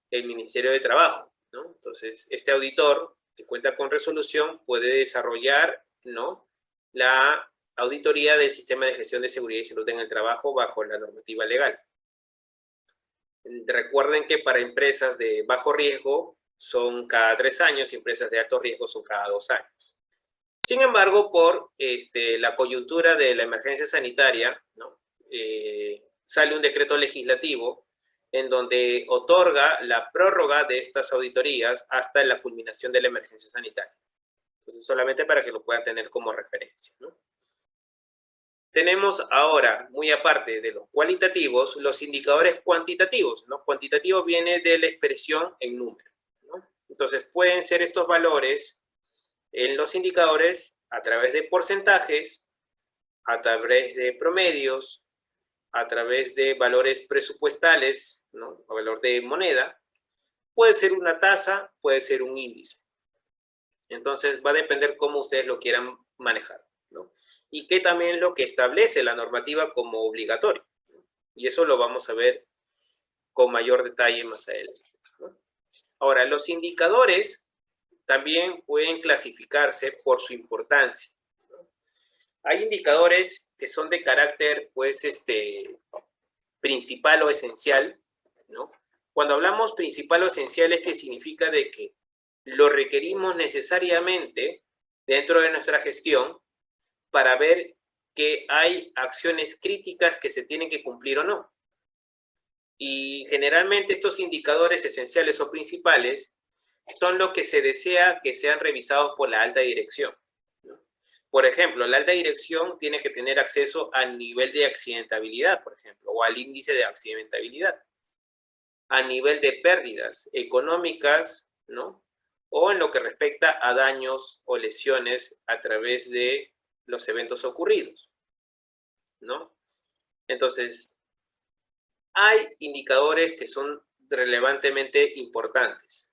el Ministerio de Trabajo, ¿no? Entonces, este auditor que cuenta con resolución puede desarrollar, ¿no?, la auditoría del sistema de gestión de seguridad y salud en el trabajo bajo la normativa legal. Recuerden que para empresas de bajo riesgo son cada 3 años y empresas de alto riesgo son cada 2 años. Sin embargo, por la coyuntura de la emergencia sanitaria, ¿no?, sale un decreto legislativo en donde otorga la prórroga de estas auditorías hasta la culminación de la emergencia sanitaria. Entonces, solamente para que lo puedan tener como referencia, ¿no? Tenemos ahora, muy aparte de los cualitativos, los indicadores cuantitativos, ¿no? Cuantitativo viene de la expresión en número, ¿no? Entonces, pueden ser estos valores en los indicadores a través de porcentajes, a través de promedios, a través de valores presupuestales, ¿no?, o valor de moneda. Puede ser una tasa, puede ser un índice. Entonces, va a depender cómo ustedes lo quieran manejar, ¿no? Y que también lo que establece la normativa como obligatorio, ¿no? Y eso lo vamos a ver con mayor detalle más adelante, ¿no? Ahora, los indicadores también pueden clasificarse por su importancia, ¿no? Hay indicadores que son de carácter, pues, principal o esencial, ¿no? Cuando hablamos principal o esencial es que significa de que lo requerimos necesariamente dentro de nuestra gestión para ver que hay acciones críticas que se tienen que cumplir o no. Y generalmente estos indicadores esenciales o principales son los que se desea que sean revisados por la alta dirección, ¿no? Por ejemplo, la alta dirección tiene que tener acceso al nivel de accidentabilidad, por ejemplo, o al índice de accidentabilidad, a nivel de pérdidas económicas, ¿no?, o en lo que respecta a daños o lesiones a través de los eventos ocurridos, ¿no? Entonces, hay indicadores que son relevantemente importantes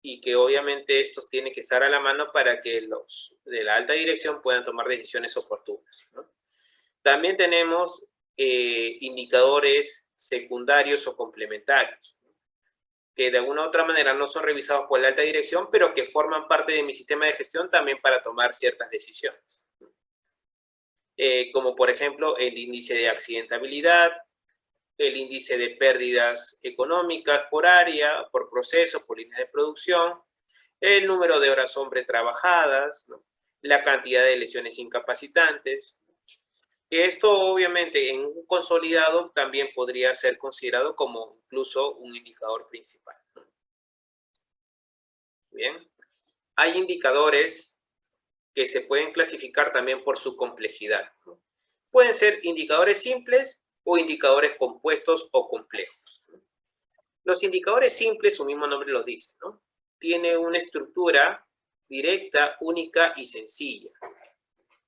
y que obviamente estos tienen que estar a la mano para que los de la alta dirección puedan tomar decisiones oportunas, ¿no? También tenemos indicadores secundarios o complementarios, que de alguna u otra manera no son revisados por la alta dirección, pero que forman parte de mi sistema de gestión también para tomar ciertas decisiones. Como por ejemplo el índice de accidentabilidad, el índice de pérdidas económicas por área, por proceso, por línea de producción, el número de horas hombre trabajadas, ¿no?, la cantidad de lesiones incapacitantes. Que esto obviamente en un consolidado también podría ser considerado como incluso un indicador principal, ¿no? Bien, hay indicadores que se pueden clasificar también por su complejidad, ¿no? Pueden ser indicadores simples o indicadores compuestos o complejos, ¿no? Los indicadores simples, su mismo nombre lo dice, ¿no?, tiene una estructura directa, única y sencilla,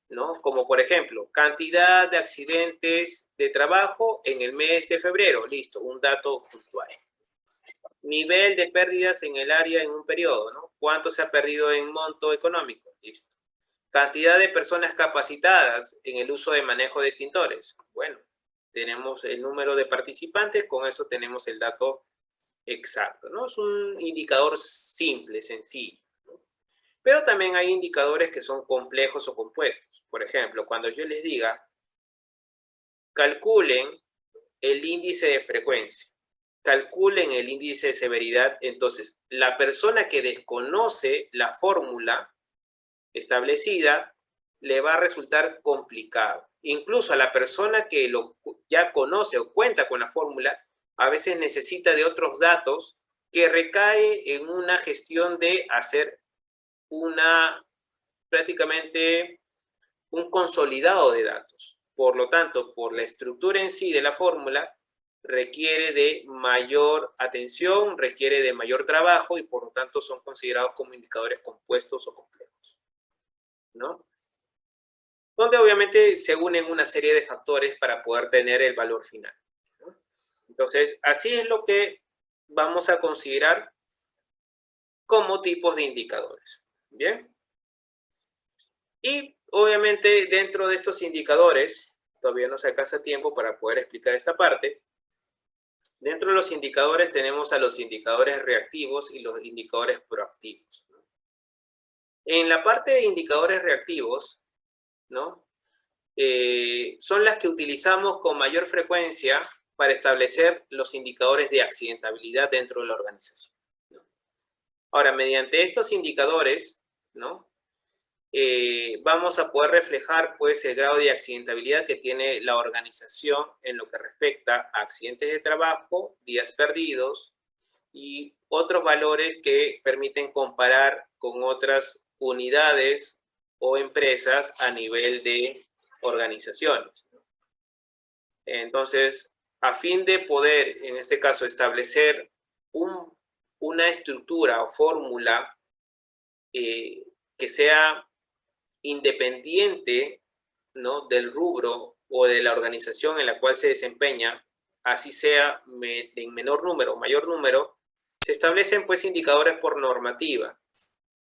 ¿no? Como por ejemplo, cantidad de accidentes de trabajo en el mes de febrero, listo, un dato puntual. Nivel de pérdidas en el área en un periodo, ¿no? ¿Cuánto se ha perdido en monto económico? Listo. Cantidad de personas capacitadas en el uso de manejo de extintores. Bueno, tenemos el número de participantes, con eso tenemos el dato exacto, ¿no? Es un indicador simple, sencillo, ¿no? Pero también hay indicadores que son complejos o compuestos. Por ejemplo, cuando yo les diga, calculen el índice de frecuencia, calculen el índice de severidad, entonces la persona que desconoce la fórmula establecida le va a resultar complicado. Incluso a la persona que ya conoce o cuenta con la fórmula, a veces necesita de otros datos que recae en una gestión de hacer prácticamente un consolidado de datos. Por lo tanto, por la estructura en sí de la fórmula, requiere de mayor atención, requiere de mayor trabajo y por lo tanto son considerados como indicadores compuestos o complejos, ¿no? Donde obviamente se unen una serie de factores para poder tener el valor final, ¿no? Entonces, así es lo que vamos a considerar como tipos de indicadores, ¿bien? Y obviamente dentro de estos indicadores, todavía no se alcanza tiempo para poder explicar esta parte. Dentro de los indicadores tenemos a los indicadores reactivos y los indicadores proactivos. En la parte de indicadores reactivos, ¿no? Son las que utilizamos con mayor frecuencia para establecer los indicadores de accidentabilidad dentro de la organización, ¿no? Ahora, mediante estos indicadores, ¿no? Vamos a poder reflejar pues el grado de accidentabilidad que tiene la organización en lo que respecta a accidentes de trabajo, días perdidos y otros valores que permiten comparar con otras unidades o empresas a nivel de organizaciones. Entonces, a fin de poder, en este caso, establecer una estructura o fórmula que sea independiente, ¿no?, del rubro o de la organización en la cual se desempeña, así sea en menor número o mayor número, se establecen pues indicadores por normativa,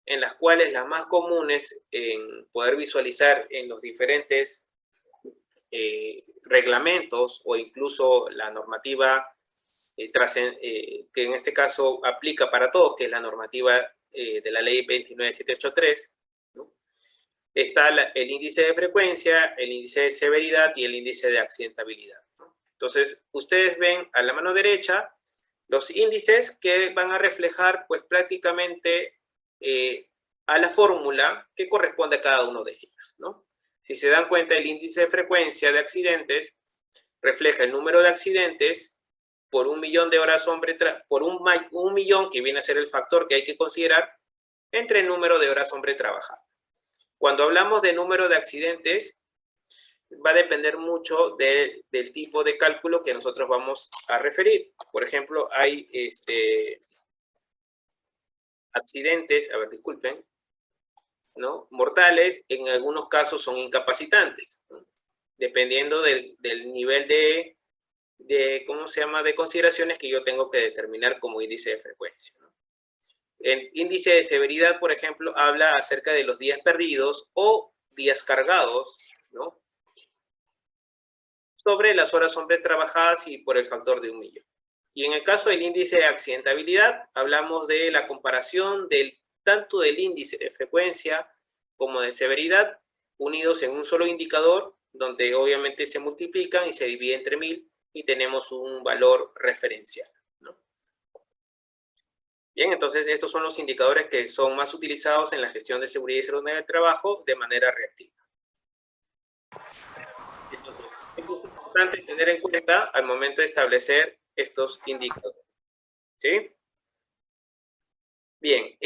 en las cuales las más comunes en poder visualizar en los diferentes reglamentos o incluso la normativa que en este caso aplica para todos, que es la normativa de la ley 29783, ¿no? Está el índice de frecuencia, el índice de severidad y el índice de accidentabilidad, ¿no? Entonces, ustedes ven a la mano derecha los índices que van a reflejar pues prácticamente a la fórmula que corresponde a cada uno de ellos, ¿no? Si se dan cuenta, el índice de frecuencia de accidentes refleja el número de accidentes por 1 millón de horas por un millón, que viene a ser el factor que hay que considerar, entre el número de horas hombre trabajado. Cuando hablamos de número de accidentes, va a depender mucho del tipo de cálculo que nosotros vamos a referir. Por ejemplo, hay accidentes, disculpen, ¿no?, mortales, en algunos casos son incapacitantes, ¿no?, dependiendo del nivel ¿cómo se llama?, de consideraciones que yo tengo que determinar como índice de frecuencia, ¿no? El índice de severidad, por ejemplo, habla acerca de los días perdidos o días cargados, ¿no?, sobre las horas hombre trabajadas y por el factor de 1 millón. Y en el caso del índice de accidentabilidad, hablamos de la comparación tanto del índice de frecuencia como de severidad, unidos en un solo indicador, donde obviamente se multiplican y se divide entre 1000 y tenemos un valor referencial, ¿no? Bien, entonces estos son los indicadores que son más utilizados en la gestión de seguridad y salud en el trabajo de manera reactiva. Entonces, es importante tener en cuenta al momento de establecer estos indicadores, ¿sí? Bien,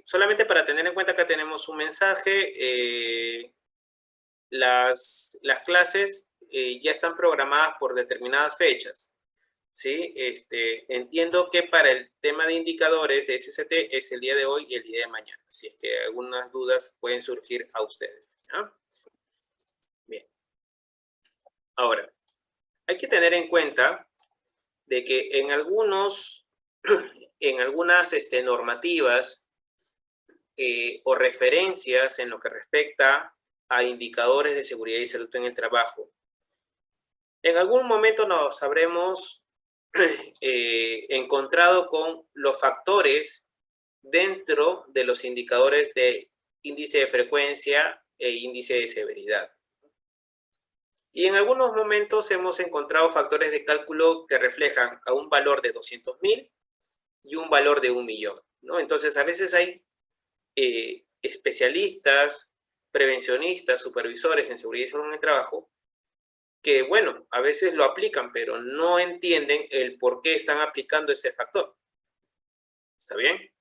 solamente para tener en cuenta que tenemos un mensaje. Las clases ya están programadas por determinadas fechas, ¿sí? Entiendo que para el tema de indicadores de SST es el día de hoy y el día de mañana, si es que algunas dudas pueden surgir a ustedes, ¿no? Bien. Ahora, hay que tener en cuenta de que en algunas normativas o referencias en lo que respecta a indicadores de seguridad y salud en el trabajo, en algún momento nos habremos encontrado con los factores dentro de los indicadores de índice de frecuencia e índice de severidad. Y en algunos momentos hemos encontrado factores de cálculo que reflejan a un valor de 200.000 y un valor de 1.000.000, ¿no? Entonces, a veces hay especialistas, prevencionistas, supervisores en seguridad y salud en el trabajo, que, bueno, a veces lo aplican, pero no entienden el por qué están aplicando ese factor. ¿Está bien?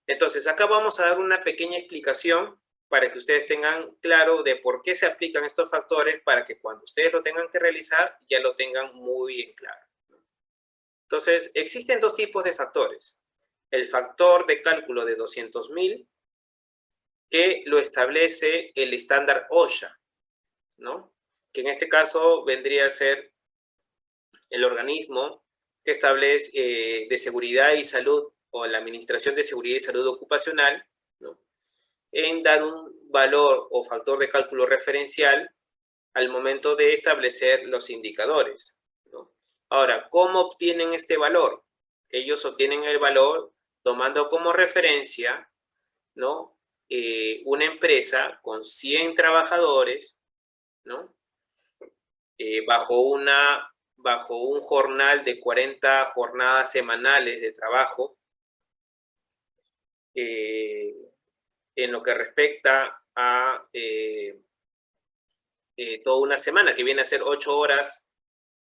Entonces, acá vamos a dar una pequeña explicación para que ustedes tengan claro de por qué se aplican estos factores, para que cuando ustedes lo tengan que realizar, ya lo tengan muy en claro. Entonces, existen dos tipos de factores. El factor de cálculo de 200.000, que lo establece el estándar OSHA, ¿no? Que en este caso vendría a ser el organismo que establece de seguridad y salud, o la Administración de Seguridad y Salud Ocupacional, ¿no?, en dar un valor o factor de cálculo referencial al momento de establecer los indicadores, ¿no? Ahora, ¿cómo obtienen este valor? Ellos obtienen el valor tomando como referencia, ¿no?, una empresa con 100 trabajadores, ¿no?, bajo un jornal de 40 jornadas semanales de trabajo, en lo que respecta a toda una semana, que viene a ser 8 horas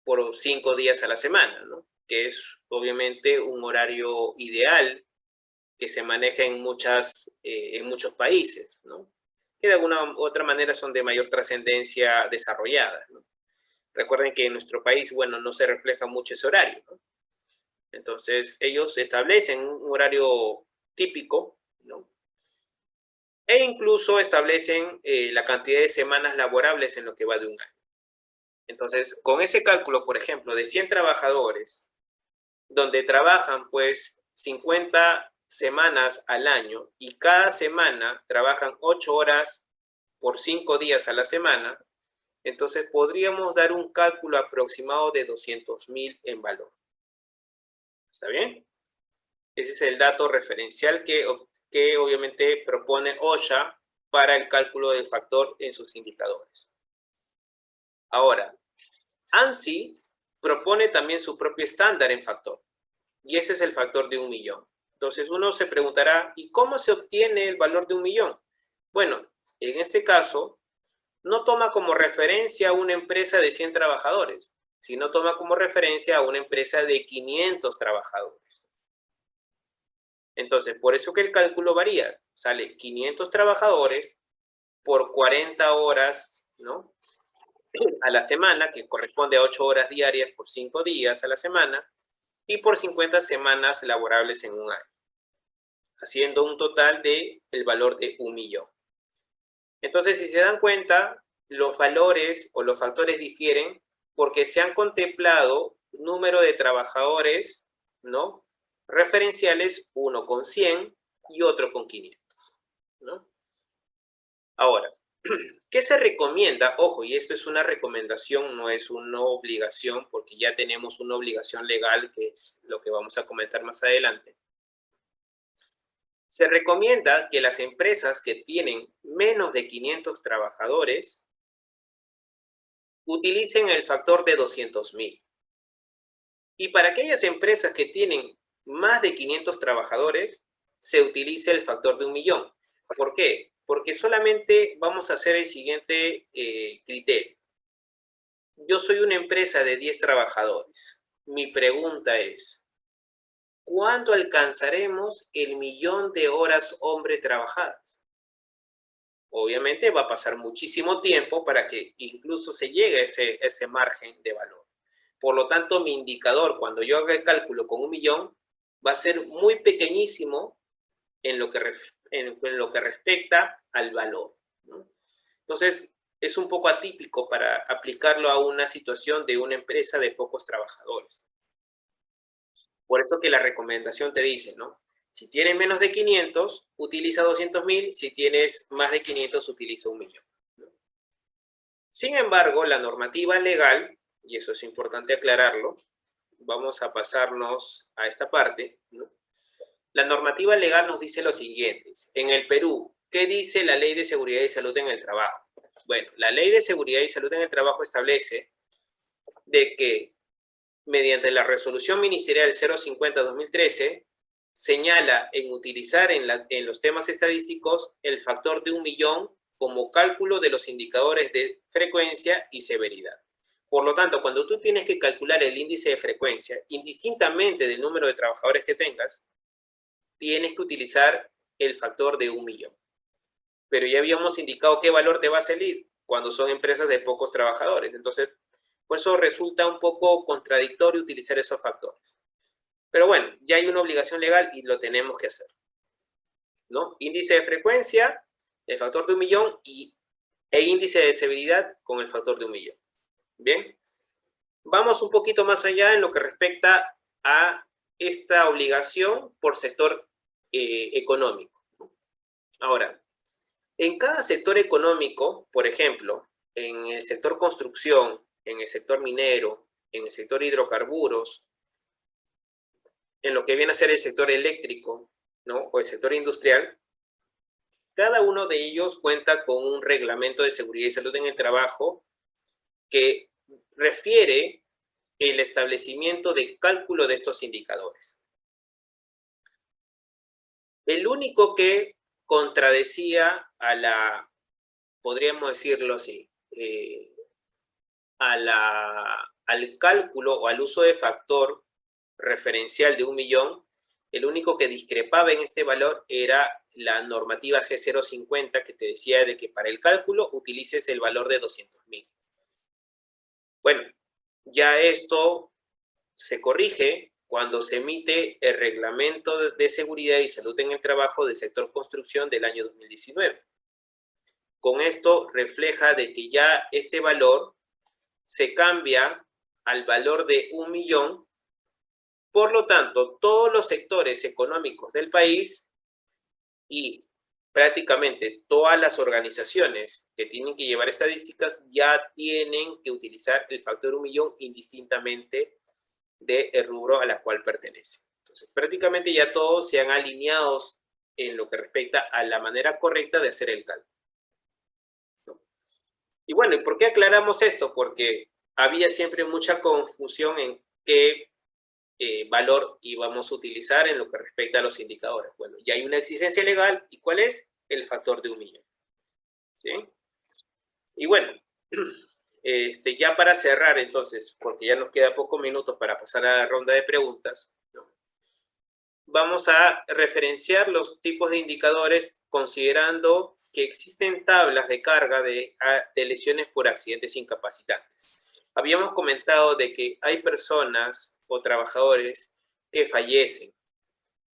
por 5 días a la semana, ¿no?, que es obviamente un horario ideal que se maneja en muchos países, ¿no?, que de alguna u otra manera son de mayor trascendencia desarrollada, ¿no? Recuerden que en nuestro país, bueno, no se refleja mucho ese horario, ¿no? Entonces, ellos establecen un horario típico, ¿no?, e incluso establecen la cantidad de semanas laborables en lo que va de un año. Entonces, con ese cálculo, por ejemplo, de 100 trabajadores, donde trabajan pues 50 semanas al año y cada semana trabajan 8 horas por 5 días a la semana, entonces podríamos dar un cálculo aproximado de 200.000 en valor. ¿Está bien? Ese es el dato referencial que obviamente propone OSHA para el cálculo del factor en sus indicadores. Ahora, ANSI propone también su propio estándar en factor, y ese es el factor de 1.000.000. Entonces uno se preguntará, ¿y cómo se obtiene el valor de 1.000.000? Bueno, en este caso, no toma como referencia a una empresa de 100 trabajadores, sino toma como referencia a una empresa de 500 trabajadores. Entonces, por eso que el cálculo varía. Sale 500 trabajadores por 40 horas, ¿no?, a la semana, que corresponde a 8 horas diarias por 5 días a la semana, y por 50 semanas laborables en un año, haciendo un total de el valor de 1.000.000. Entonces, si se dan cuenta, los valores o los factores difieren porque se han contemplado número de trabajadores, ¿no?, referenciales, uno con 100 y otro con 500, ¿no? Ahora, ¿qué se recomienda? Ojo, y esto es una recomendación, no es una obligación, porque ya tenemos una obligación legal, que es lo que vamos a comentar más adelante. Se recomienda que las empresas que tienen menos de 500 trabajadores utilicen el factor de 200.000. Y para aquellas empresas que tienen más de 500 trabajadores, se utiliza el factor de 1.000.000. ¿Por qué? Porque solamente vamos a hacer el siguiente criterio. Yo soy una empresa de 10 trabajadores. Mi pregunta es, ¿cuándo alcanzaremos el 1.000.000 de horas hombre trabajadas? Obviamente va a pasar muchísimo tiempo para que incluso se llegue a ese margen de valor. Por lo tanto, mi indicador, cuando yo haga el cálculo con 1.000.000, va a ser muy pequeñísimo en lo que respecta al valor, ¿no? Entonces, es un poco atípico para aplicarlo a una situación de una empresa de pocos trabajadores. Por eso que la recomendación te dice, ¿no?, si tienes menos de 500, utiliza 200.000. Si tienes más de 500, utiliza 1.000.000, ¿no? Sin embargo, la normativa legal, y eso es importante aclararlo, vamos a pasarnos a esta parte, ¿no? La normativa legal nos dice lo siguiente: en el Perú, ¿qué dice la Ley de Seguridad y Salud en el Trabajo? Bueno, la Ley de Seguridad y Salud en el Trabajo establece de que mediante la Resolución Ministerial 050-2013 señala en utilizar en los temas estadísticos el factor de 1.000.000 como cálculo de los indicadores de frecuencia y severidad. Por lo tanto, cuando tú tienes que calcular el índice de frecuencia, indistintamente del número de trabajadores que tengas, tienes que utilizar el factor de 1.000.000. Pero ya habíamos indicado qué valor te va a salir cuando son empresas de pocos trabajadores. Entonces, por eso resulta un poco contradictorio utilizar esos factores. Pero bueno, ya hay una obligación legal y lo tenemos que hacer, ¿no? Índice de frecuencia, el factor de 1.000.000 e índice de severidad con el factor de 1.000.000. Bien, vamos un poquito más allá en lo que respecta a esta obligación por sector económico. Ahora, en cada sector económico, por ejemplo, en el sector construcción, en el sector minero, en el sector hidrocarburos, en lo que viene a ser el sector eléctrico, ¿no? O el sector industrial, cada uno de ellos cuenta con un reglamento de seguridad y salud en el trabajo que refiere el establecimiento de cálculo de estos indicadores. El único que contradecía a la, podríamos decirlo así, al cálculo o al uso de factor referencial de 1.000.000, el único que discrepaba en este valor era la normativa G050, que te decía de que para el cálculo utilices el valor de 200.000. Bueno, ya esto se corrige cuando se emite el Reglamento de Seguridad y Salud en el Trabajo del sector construcción del año 2019. Con esto refleja de que ya este valor se cambia al valor de 1.000.000. Por lo tanto, todos los sectores económicos del país y prácticamente todas las organizaciones que tienen que llevar estadísticas ya tienen que utilizar el factor 1.000.000 indistintamente del rubro a la cual pertenece. Entonces, prácticamente ya todos se han alineado en lo que respecta a la manera correcta de hacer el cálculo, ¿no? Y bueno, ¿y por qué aclaramos esto? Porque había siempre mucha confusión en qué valor íbamos a utilizar en lo que respecta a los indicadores. Bueno, ya hay una exigencia legal. ¿Y cuál es? El factor de 1.000.000. ¿Sí? Y bueno, ya para cerrar entonces, porque ya nos queda pocos minutos para pasar a la ronda de preguntas, ¿no? Vamos a referenciar los tipos de indicadores considerando que existen tablas de carga de lesiones por accidentes incapacitantes. Habíamos comentado de que hay personas o trabajadores que fallecen,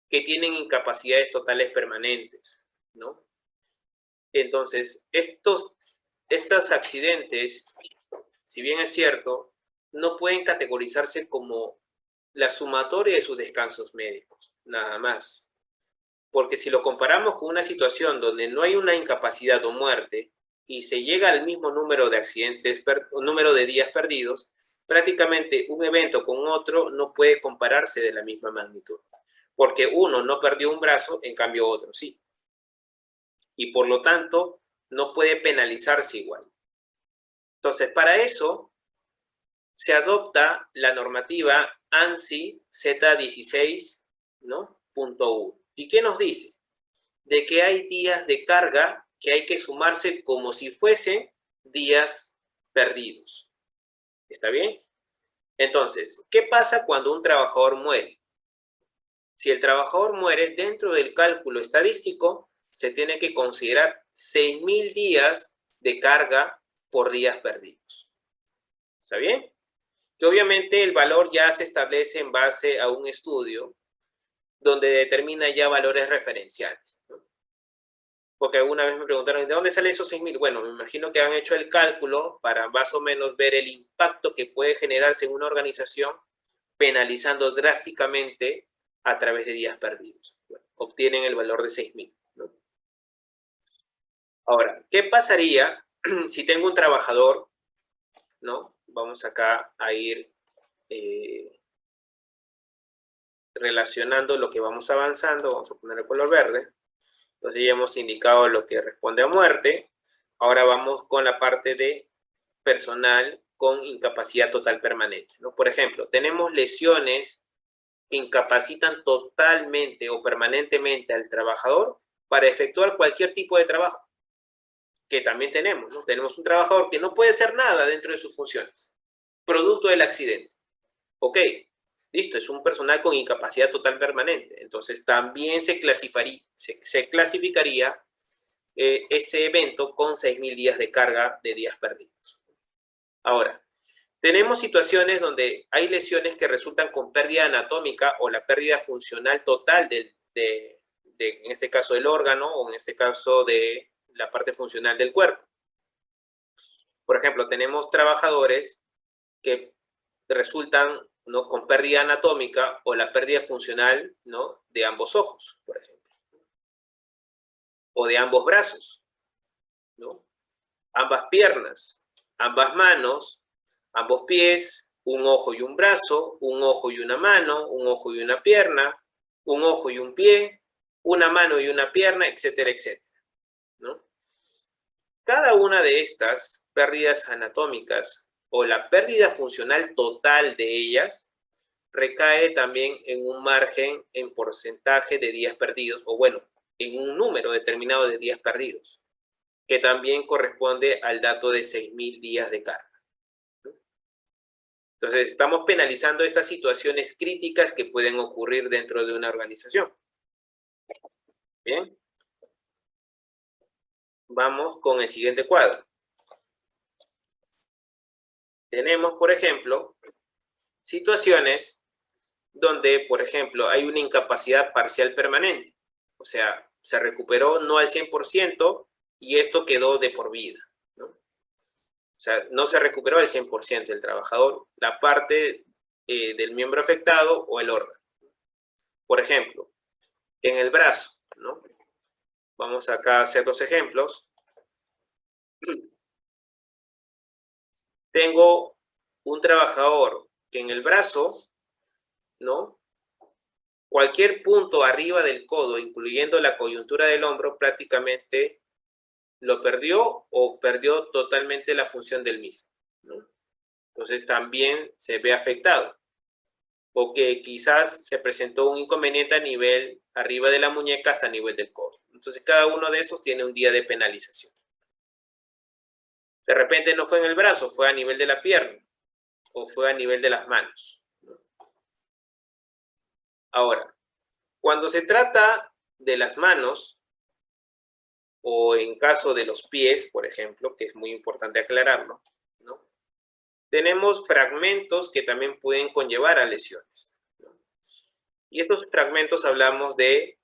que tienen incapacidades totales permanentes, ¿no? Entonces, estos accidentes, si bien es cierto, no pueden categorizarse como la sumatoria de sus descansos médicos, nada más. Porque si lo comparamos con una situación donde no hay una incapacidad o muerte y se llega al mismo número de accidentes, número de días perdidos, prácticamente un evento con otro no puede compararse de la misma magnitud. Porque uno no perdió un brazo, en cambio otro sí. Y por lo tanto, no puede penalizarse igual. Entonces, para eso se adopta la normativa ANSI Z16, ¿no? .1. ¿Y qué nos dice? De que hay días de carga que hay que sumarse como si fuesen días perdidos. ¿Está bien? Entonces, ¿qué pasa cuando un trabajador muere? Si el trabajador muere, dentro del cálculo estadístico, se tiene que considerar 6.000 días de carga por días perdidos. ¿Está bien? Que obviamente el valor ya se establece en base a un estudio donde determina ya valores referenciales, ¿no? Porque alguna vez me preguntaron, ¿de dónde salen esos 6.000? Bueno, me imagino que han hecho el cálculo para más o menos ver el impacto que puede generarse en una organización penalizando drásticamente a través de días perdidos. Bueno, obtienen el valor de 6.000, ¿no? Ahora, ¿qué pasaría si tengo un trabajador, ¿no? Vamos acá a ir relacionando lo que vamos avanzando. Vamos a poner el color verde. Entonces ya hemos indicado lo que responde a muerte. Ahora vamos con la parte de personal con incapacidad total permanente, ¿no? Por ejemplo, tenemos lesiones que incapacitan totalmente o permanentemente al trabajador para efectuar cualquier tipo de trabajo, que también tenemos, ¿no? Tenemos un trabajador que no puede hacer nada dentro de sus funciones, producto del accidente. Ok, listo, es un personal con incapacidad total permanente. Entonces también se clasificaría ese evento con 6.000 días de carga de días perdidos. Ahora, tenemos situaciones donde hay lesiones que resultan con pérdida anatómica o la pérdida funcional total en este caso del órgano o en este caso de la parte funcional del cuerpo. Por ejemplo, tenemos trabajadores que resultan, ¿no?, con pérdida anatómica o la pérdida funcional, ¿no?, de ambos ojos, por ejemplo, o de ambos brazos, ¿no?, ambas piernas, ambas manos, ambos pies, un ojo y un brazo, un ojo y una mano, un ojo y una pierna, un ojo y un pie, una mano y una pierna, etcétera, etcétera, ¿no? Cada una de estas pérdidas anatómicas o la pérdida funcional total de ellas recae también en un margen en porcentaje de días perdidos, o bueno, en un número determinado de días perdidos, que también corresponde al dato de 6.000 días de carga. Entonces, estamos penalizando estas situaciones críticas que pueden ocurrir dentro de una organización. Bien. Vamos con el siguiente cuadro. Tenemos, por ejemplo, situaciones donde, por ejemplo, hay una incapacidad parcial permanente. O sea, se recuperó no al 100% y esto quedó de por vida, ¿no? O sea, no se recuperó al 100% el trabajador, la parte del miembro afectado o el órgano. Por ejemplo, en el brazo, ¿no? Vamos acá a hacer los ejemplos. Tengo un trabajador que en el brazo, ¿no?, cualquier punto arriba del codo, incluyendo la coyuntura del hombro, prácticamente lo perdió o perdió totalmente la función del mismo, ¿no? Entonces también se ve afectado. O que quizás se presentó un inconveniente a nivel arriba de la muñeca hasta nivel del codo. Entonces cada uno de esos tiene un día de penalización. De repente no fue en el brazo, fue a nivel de la pierna o fue a nivel de las manos, ¿no? Ahora, cuando se trata de las manos o en caso de los pies, por ejemplo, que es muy importante aclararlo, ¿no?, tenemos fragmentos que también pueden conllevar a lesiones, ¿no? Y estos fragmentos hablamos de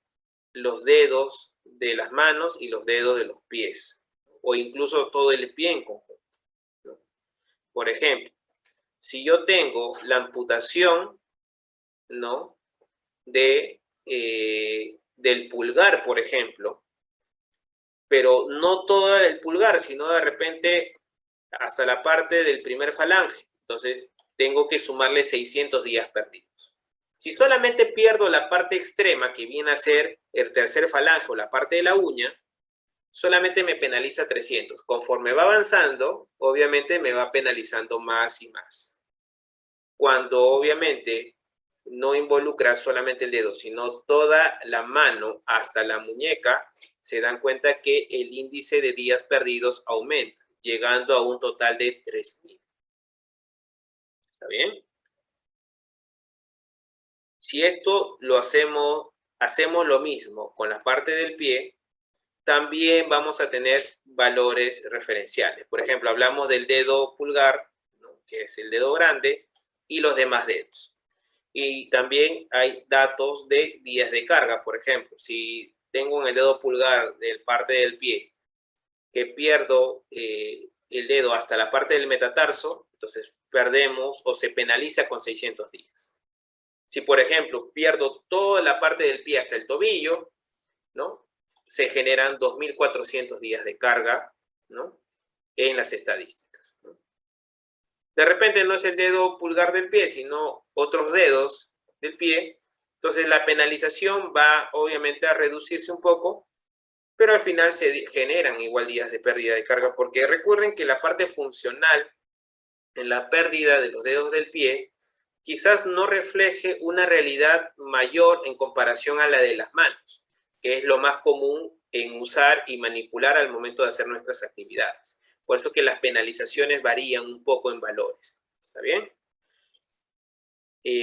los dedos de las manos y los dedos de los pies, o incluso todo el pie en conjunto, ¿no? Por ejemplo, si yo tengo la amputación, ¿no?, del pulgar, por ejemplo, pero no todo el pulgar, sino de repente hasta la parte del primer falange. Entonces, tengo que sumarle 600 días perdidos. Si solamente pierdo la parte extrema, que viene a ser el tercer falange o la parte de la uña, solamente me penaliza 300. Conforme va avanzando, obviamente me va penalizando más y más. Cuando obviamente no involucra solamente el dedo, sino toda la mano hasta la muñeca, se dan cuenta que el índice de días perdidos aumenta, llegando a un total de 3.000. ¿Está bien? Si esto lo hacemos lo mismo con la parte del pie, también vamos a tener valores referenciales. Por ejemplo, hablamos del dedo pulgar, ¿no?, que es el dedo grande, y los demás dedos. Y también hay datos de días de carga. Por ejemplo, si tengo en el dedo pulgar de parte del pie que pierdo el dedo hasta la parte del metatarso, entonces perdemos o se penaliza con 600 días. Si, por ejemplo, pierdo toda la parte del pie hasta el tobillo, ¿no?, se generan 2.400 días de carga, ¿no?, en las estadísticas, ¿no? De repente no es el dedo pulgar del pie, sino otros dedos del pie. Entonces la penalización va obviamente a reducirse un poco pero al final se generan igual días de pérdida de carga, porque recuerden que la parte funcional en la pérdida de los dedos del pie quizás no refleje una realidad mayor en comparación a la de las manos, que es lo más común en usar y manipular al momento de hacer nuestras actividades. Por eso que las penalizaciones varían un poco en valores. ¿Está bien?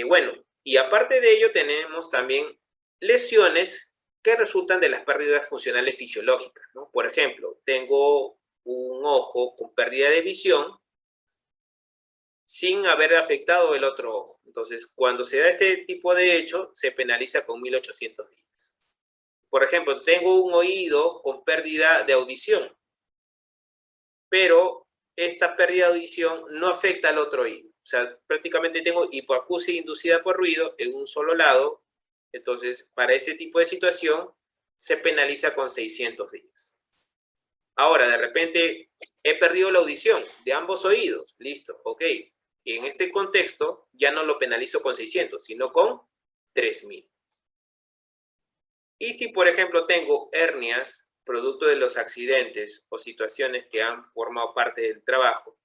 Bueno, y aparte de ello tenemos también lesiones que resultan de las pérdidas funcionales fisiológicas, ¿no? Por ejemplo, tengo un ojo con pérdida de visión sin haber afectado el otro ojo. Entonces, cuando se da este tipo de hecho, se penaliza con 1.800 días. Por ejemplo, tengo un oído con pérdida de audición, pero esta pérdida de audición no afecta al otro oído. O sea, prácticamente tengo hipoacusia inducida por ruido en un solo lado. Entonces, para ese tipo de situación, se penaliza con 600 días. Ahora, de repente, he perdido la audición de ambos oídos. Listo, ok. Y en este contexto, ya no lo penalizo con 600, sino con 3.000. Y si, por ejemplo, tengo hernias producto de los accidentes o situaciones que han formado parte del trabajo,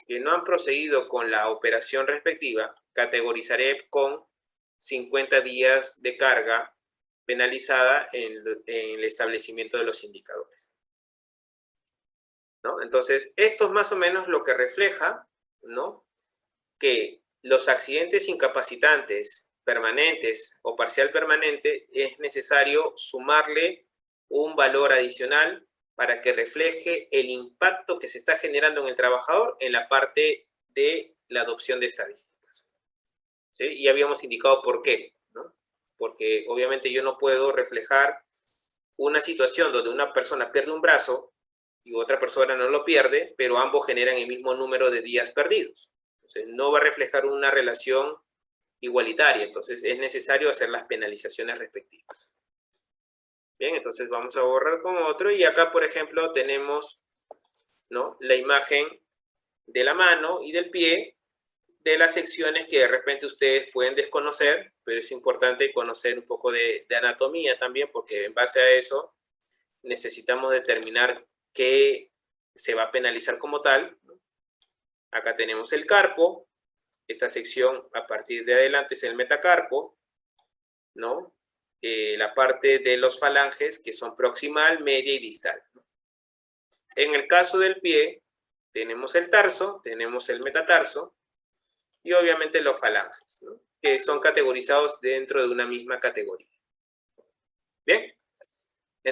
que no han procedido con la operación respectiva, categorizaré con 50 días de carga penalizada en el establecimiento de los indicadores, ¿no? Entonces, esto es más o menos lo que refleja, ¿no?, que los accidentes incapacitantes permanentes o parcial permanente es necesario sumarle un valor adicional para que refleje el impacto que se está generando en el trabajador en la parte de la adopción de estadísticas. ¿Sí? Y habíamos indicado por qué, ¿no? Porque obviamente yo no puedo reflejar una situación donde una persona pierde un brazo y otra persona no lo pierde, pero ambos generan el mismo número de días perdidos. Entonces, no va a reflejar una relación igualitaria. Entonces, es necesario hacer las penalizaciones respectivas. Bien, entonces vamos a borrar con otro. Y acá, por ejemplo, tenemos, ¿no?, la imagen de la mano y del pie de las secciones que de repente ustedes pueden desconocer, pero es importante conocer un poco de anatomía también, porque en base a eso necesitamos determinar qué se va a penalizar como tal. Acá tenemos el carpo. Esta sección a partir de adelante es el metacarpo, ¿no? La parte de los falanges que son proximal, media y distal, ¿no? En el caso del pie, tenemos el tarso, tenemos el metatarso y obviamente los falanges, ¿no?, que son categorizados dentro de una misma categoría. Bien.